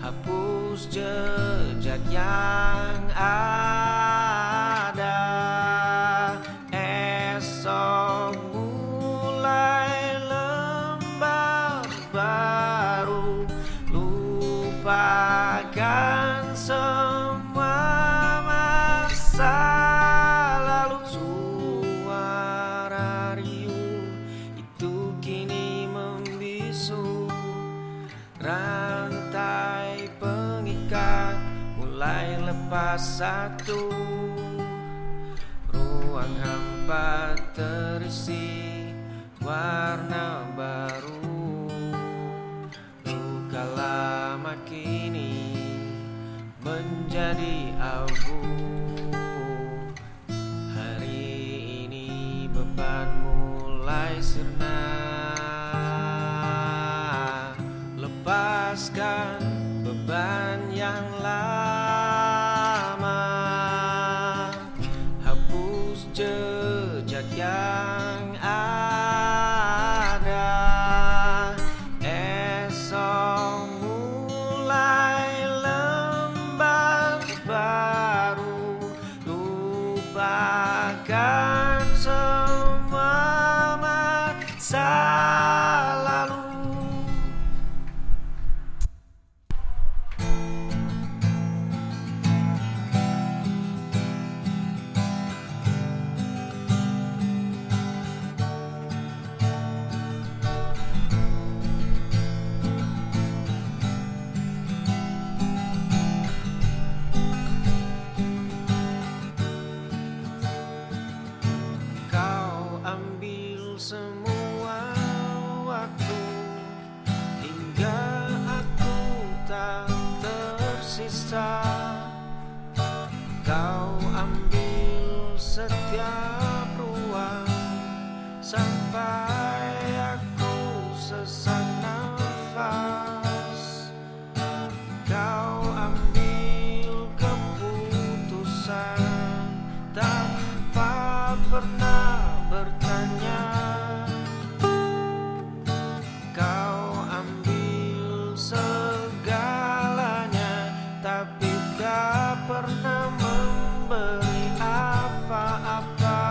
S4: hapus jejak yang ada. Esok mulai lembar baru, lupakan semua masa lalu. Suara riuh itu kini membisu. Rantai pengikat mulai lepas satu. Ruang hampa terisi warna baru. Luka lama kini menjadi abu. Hari ini beban mulai sirna. Lepaskan beban yang lama, hapus jejak yang ada. Esok mulai lembar baru, lupakan semua masalah. waktu hingga aku tak tersisa. Kau ambil setiap ruang sampai aku sesak nafas. Kau ambil keputusan tanpa pernah bertanya. Kau ambil segalanya tapi tak pernah memberi apa-apa.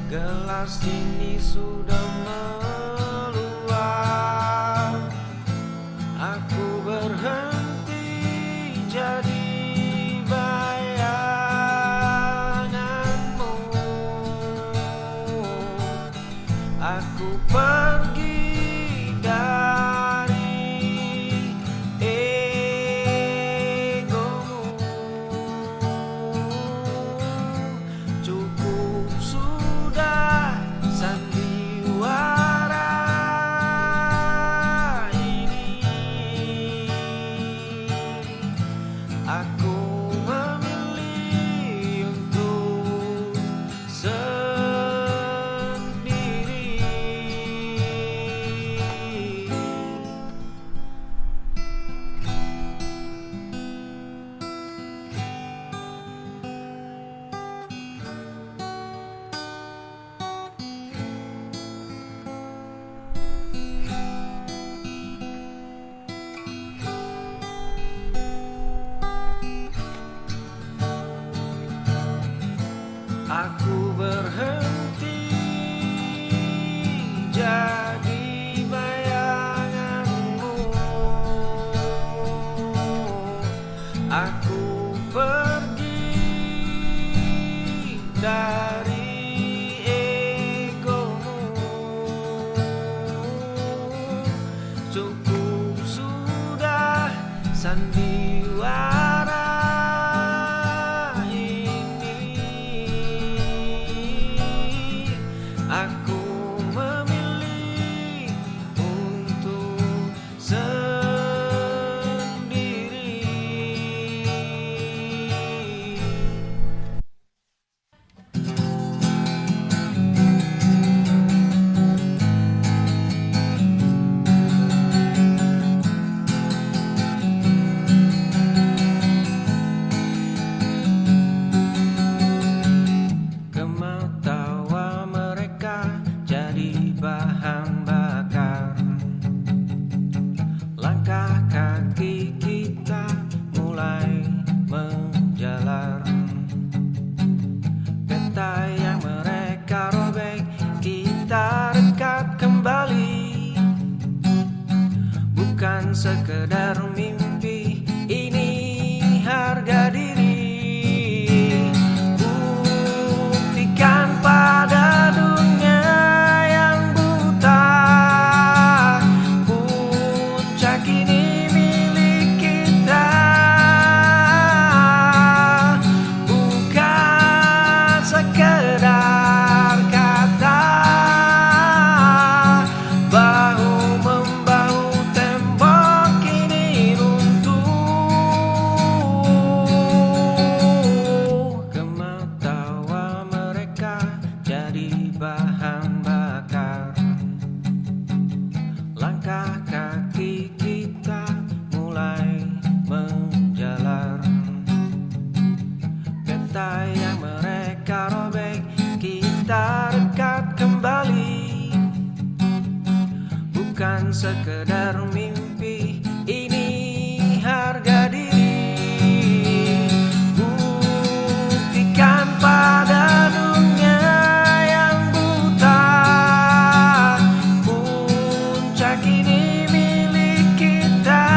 S4: Gelas ini sudah meluap. Aku berhenti jadi bayanganmu. Aku pergi dari egomu. Cukup sudah sandiwara ini. Aku memilih untuk sendiri. Aku berhenti jadi bayanganmu. Aku pergi dari egomu. Cukup sudah sandiwara ini. Aku memilih untuk sendiri. Ketawa mereka jadi bahan bakar. Langkah kaki kita mulai menjalar. Peta yang mereka robek kita dekat kembali. Bukan sekedar mimpi, ini harga diri. Buktikan pada dunia yang buta, puncak ini milik kita. Bukan sekedar kata, bahu-membahu tembok ini runtuh. Ketawa mereka jadi bahan bakar. Langkah kaki kita mulai menjalar. Peta yang mereka robek kita dekat kembali. Bukan sekedar mimpi, ini harga diri. Buktikan pada dunia yang buta, puncak ini milik kita.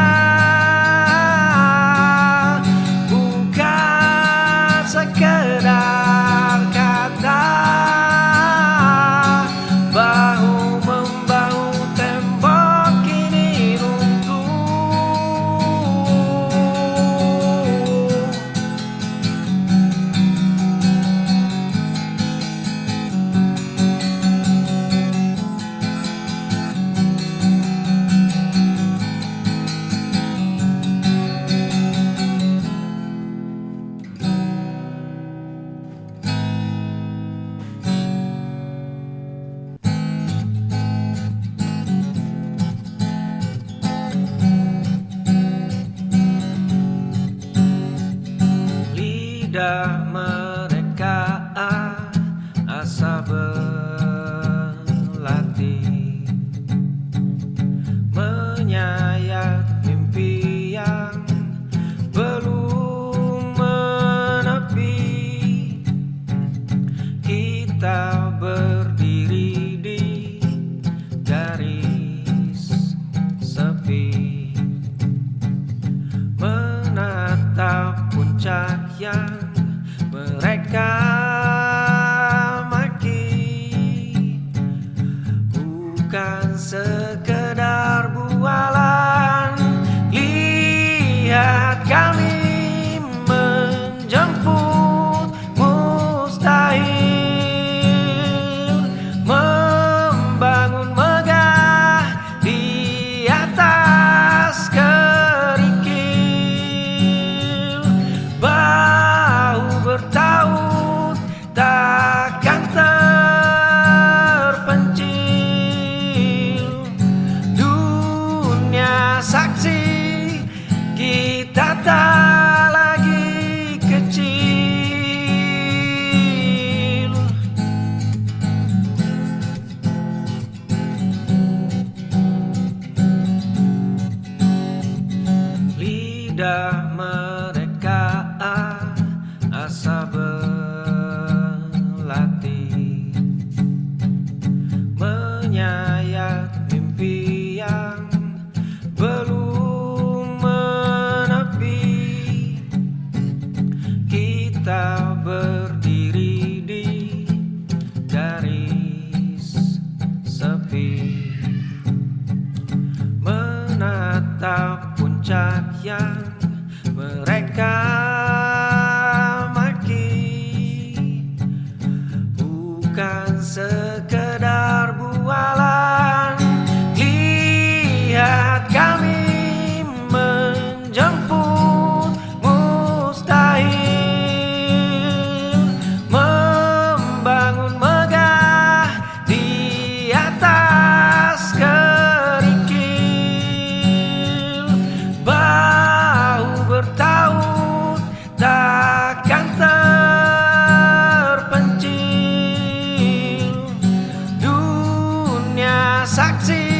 S4: Bukan sekedar kata, bahu-membahu tembok ini runtuh. bukan sekedar bualan. Lihat kami menjemput mustahil, membangun megah di atas kerikil. Bahu bertaut takkan terpencil. Dunia saksi kita tak lagi kecil. Lidah mereka asa berlatih, menyayat mimpi yang belum menepi. Kita berdiri di garis sepi, menatap puncak yang mereka maki. Bukan sekedar bualan. Lihat kami menjemput mustahil, membangun megah di atas kerikil. Bahu bertaut takkan terpencil. Dunia saksi